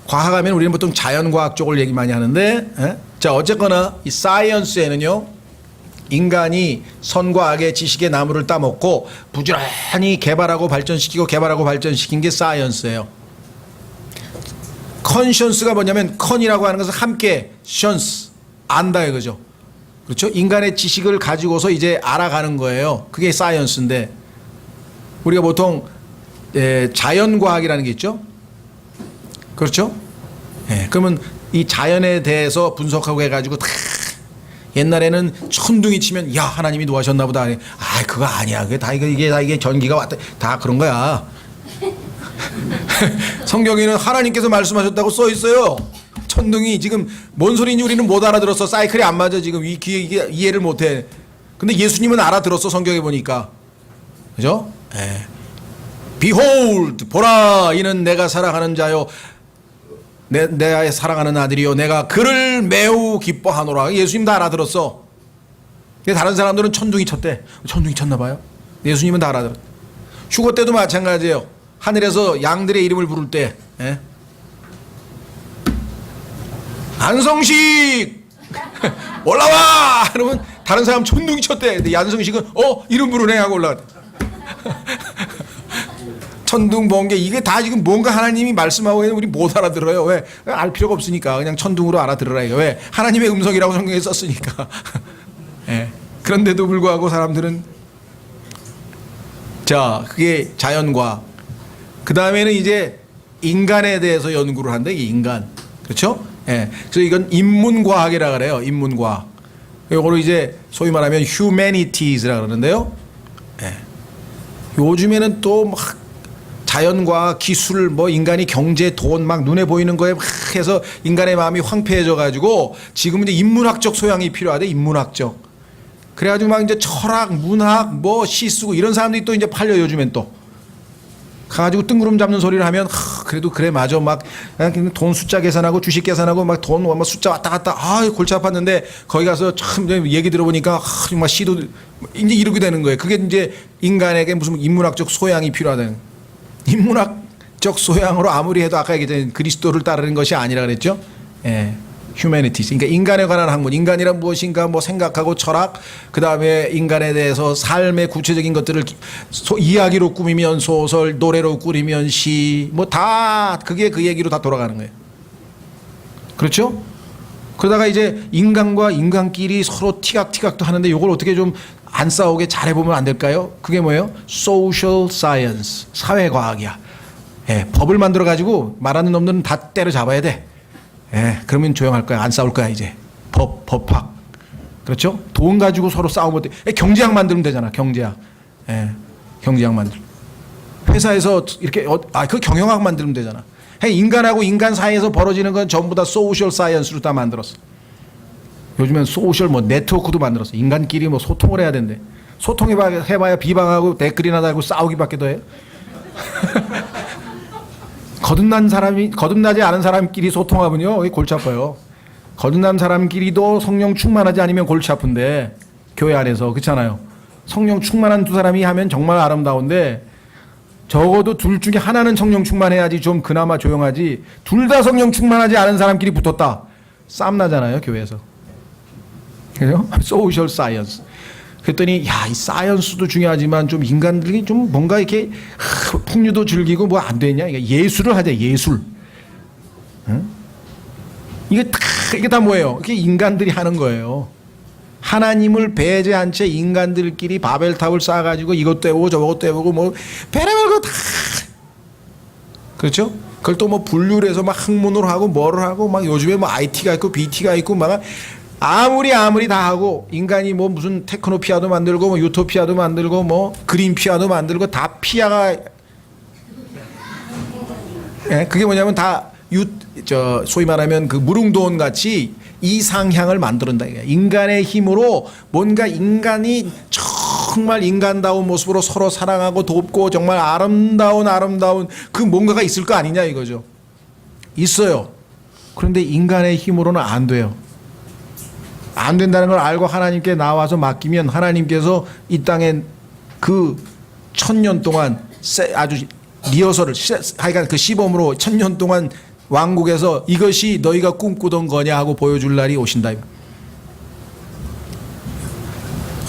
과학하면 우리는 보통 자연과학 쪽을 얘기 많이 하는데 자 어쨌거나 이 사이언스에는요 인간이 선과 악의 지식의 나무를 따먹고 부지런히 개발하고 발전시킨 게 사이언스예요. 컨션스가 뭐냐면 컨이라고 하는 것은 함께 션스 안다 이거죠. 그렇죠? 인간의 지식을 가지고서 이제 알아가는 거예요. 그게 사이언스인데 우리가 보통 자연과학이라는 게 있죠. 그렇죠? 그러면 이 자연에 대해서 분석하고 해가지고 다 옛날에는 천둥이 치면 야 하나님이 노하셨나 보다. 아 그거 아니야. 그게 다 이게 전기가 왔다. 다 그런 거야. 성경에는 하나님께서 말씀하셨다고 써 있어요. 천둥이 지금 뭔 소리인지 우리는 못 알아들었어. 사이클이 안 맞아 지금 이 귀에 이게 이해를 못해. 근데 예수님은 알아들었어 성경에 보니까. 그죠? Behold 보라 이는 내가 사랑하는 자요 내가 사랑하는 아들이요 내가 그를 매우 기뻐하노라. 예수님 다 알아들었어. 근데 다른 사람들은 천둥이 쳤대. 천둥이 쳤나 봐요. 예수님은 다 알아들었어. 휴거 때도 마찬가지예요. 하늘에서 양들의 이름을 부를 때 안성식 올라와 그러면 다른 사람 천둥이 쳤대. 근데 안성식은 이름 부르네 하고 올라갔대. 천둥 번개 이게 다 지금 뭔가 하나님이 말씀하고 있는 우리 못 알아들어요. 왜? 알 필요가 없으니까 그냥 천둥으로 알아들으라 이거. 왜? 하나님의 음성이라고 성경에 썼으니까. 그런데도 불구하고 사람들은 자 그게 자연과 그 다음에는 이제 인간에 대해서 연구를 한다. 이게 인간 그렇죠? 그래서 이건 인문과학이라 그래요. 인문과학. 이거로 이제 소위 말하면 humanities라 그러는데요. 요즘에는 또 막 자연과 기술 뭐 인간이 경제 돈 막 눈에 보이는 거에 막 해서 인간의 마음이 황폐해져 가지고 지금은 이제 인문학적 소양이 필요하대. 인문학적. 그래가지고 막 이제 철학, 문학, 뭐 시 쓰고 이런 사람들이 또 이제 팔려 요즘엔 또 가가지고 뜬구름 잡는 소리를 하면 그래도 그래 맞아 막 그냥 돈 숫자 계산하고 주식 계산하고 막 돈 숫자 왔다 갔다 골치 아팠는데 거기 가서 참 얘기 들어보니까 정말 시도 이제 이렇게 되는 거예요. 그게 이제 인간에게 무슨 인문학적 소양이 필요하다는. 인문학적 소양으로 아무리 해도 아까 얘기했던 그리스도를 따르는 것이 아니라 그랬죠. humanities. 그러니까 인간에 관한 학문, 인간이란 무엇인가 뭐 생각하고 철학, 그 다음에 인간에 대해서 삶의 구체적인 것들을 이야기로 꾸미면 소설, 노래로 꾸미면 시, 뭐 다 그게 그 얘기로 다 돌아가는 거예요. 그렇죠? 그러다가 이제 인간과 인간끼리 서로 티각티각도 하는데 이걸 어떻게 좀 안 싸우게 잘해보면 안 될까요? 그게 뭐예요? Social Science, 사회과학이야. 법을 만들어가지고 말하는 놈들은 다 때려잡아야 돼. 그러면 조용할 거야. 안 싸울 거야 이제. 법학. 그렇죠? 돈 가지고 서로 싸우면 돼. 경제학 만들면 되잖아. 경제학. 경제학 만들. 회사에서 이렇게 그 경영학 만들면 되잖아. 인간하고 인간 사이에서 벌어지는 건 전부 다 소셜 사이언스로 다 만들었어. 요즘엔 소셜 뭐 네트워크도 만들었어. 인간끼리 뭐 소통을 해야 된대. 소통해봐야 비방하고 댓글이나 달고 싸우기밖에 더 해요. 거듭나지 않은 사람끼리 소통하면요 골치 아파요. 거듭난 사람끼리도 성령 충만하지 않으면 골치 아픈데 교회 안에서 그렇잖아요. 성령 충만한 두 사람이 하면 정말 아름다운데 적어도 둘 중에 하나는 성령 충만해야지 좀 그나마 조용하지. 둘 다 성령 충만하지 않은 사람끼리 붙었다 싸움 나잖아요 교회에서. 그죠? 소셜 사이언스. 그랬더니 야, 이 사이언스도 중요하지만 좀 인간들이 좀 뭔가 이렇게 풍류도 즐기고 뭐 안 되냐? 예술을 하자. 예술. 응? 이게 다 뭐예요? 이게 인간들이 하는 거예요. 하나님을 배제한 채 인간들끼리 바벨탑을 쌓아가지고 이것도 해보고 저것도 해보고 뭐 별의별 거 다. 그렇죠? 그걸 또 뭐 분류를 해서 막 학문으로 하고 뭐를 하고 막 요즘에 뭐 IT가 있고 BT가 있고 막 아무리 다 하고 인간이 뭐 무슨 테크노피아도 만들고 뭐 유토피아도 만들고 뭐 그린피아도 만들고 다 피아가 예, 그게 뭐냐면 다 소위 말하면 그 무릉도원 같이 이상향을 만들어낸다. 인간의 힘으로 뭔가 인간이 정말 인간다운 모습으로 서로 사랑하고 돕고 정말 아름다운 그 뭔가가 있을 거 아니냐 이거죠. 있어요. 그런데 인간의 힘으로는 안 돼요. 안 된다는 걸 알고 하나님께 나와서 맡기면 하나님께서 이 땅에 그 1000년 동안 아주 리허설을 하여간 그 시범으로 1000년 동안 왕국에서 이것이 너희가 꿈꾸던 거냐 하고 보여줄 날이 오신다.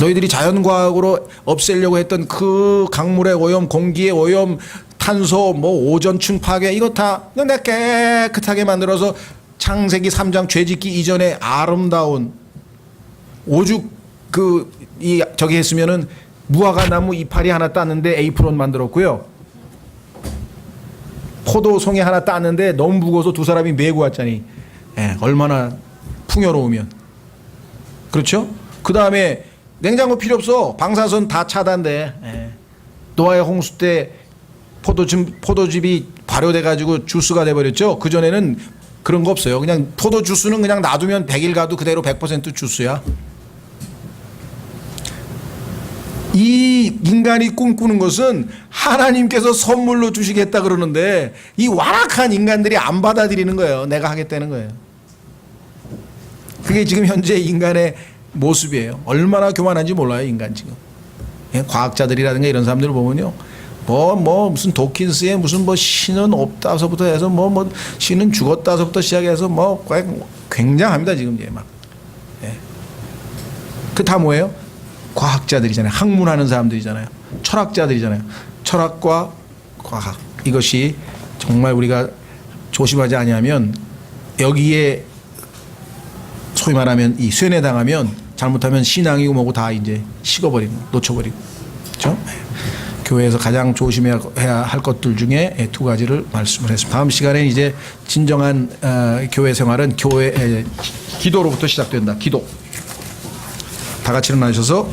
너희들이 자연과학으로 없애려고 했던 그 강물의 오염, 공기의 오염, 탄소, 뭐 오존층 파괴 이거 다 내가 깨끗하게 만들어서 창세기 3장 죄짓기 이전에 아름다운 오죽 저기 했으면은 무화과 나무 이파리 하나 땄는데 에이프론 만들었고요. 포도송이 하나 땄는데 너무 무거워서 두 사람이 메고 왔자니. 예, 얼마나 풍요로우면. 그렇죠? 그 다음에 냉장고 필요 없어. 방사선 다 차단돼. 예. 노아의 홍수 때 포도즙이 발효돼가지고 주스가 돼버렸죠. 그전에는 그런 거 없어요. 그냥 포도 주스는 그냥 놔두면 100일 가도 그대로 100% 주스야. 이 인간이 꿈꾸는 것은 하나님께서 선물로 주시겠다 그러는데 이 완악한 인간들이 안 받아들이는 거예요. 내가 하겠다는 거예요. 그게 지금 현재 인간의 모습이에요. 얼마나 교만한지 몰라요, 인간 지금. 과학자들이라든가 이런 사람들을 보면요. 무슨 도킨스의 무슨 신은 없다서부터 해서 신은 죽었다서부터 시작해서 굉장합니다, 지금 막. 그 다 뭐예요? 과학자들이잖아요. 학문하는 사람들이잖아요. 철학자들이잖아요. 철학과 과학. 이것이 정말 우리가 조심하지 않으면 여기에 소위 말하면 이 쇠뇌당하면 잘못하면 신앙이고 뭐고 다 이제 식어버리고 놓쳐버리고. 그렇죠? 교회에서 가장 조심해야 할 것들 중에 두 가지를 말씀을 했습니다. 다음 시간에 이제 진정한 교회 생활은 기도로부터 시작된다. 기도. 다 같이 일어나셔서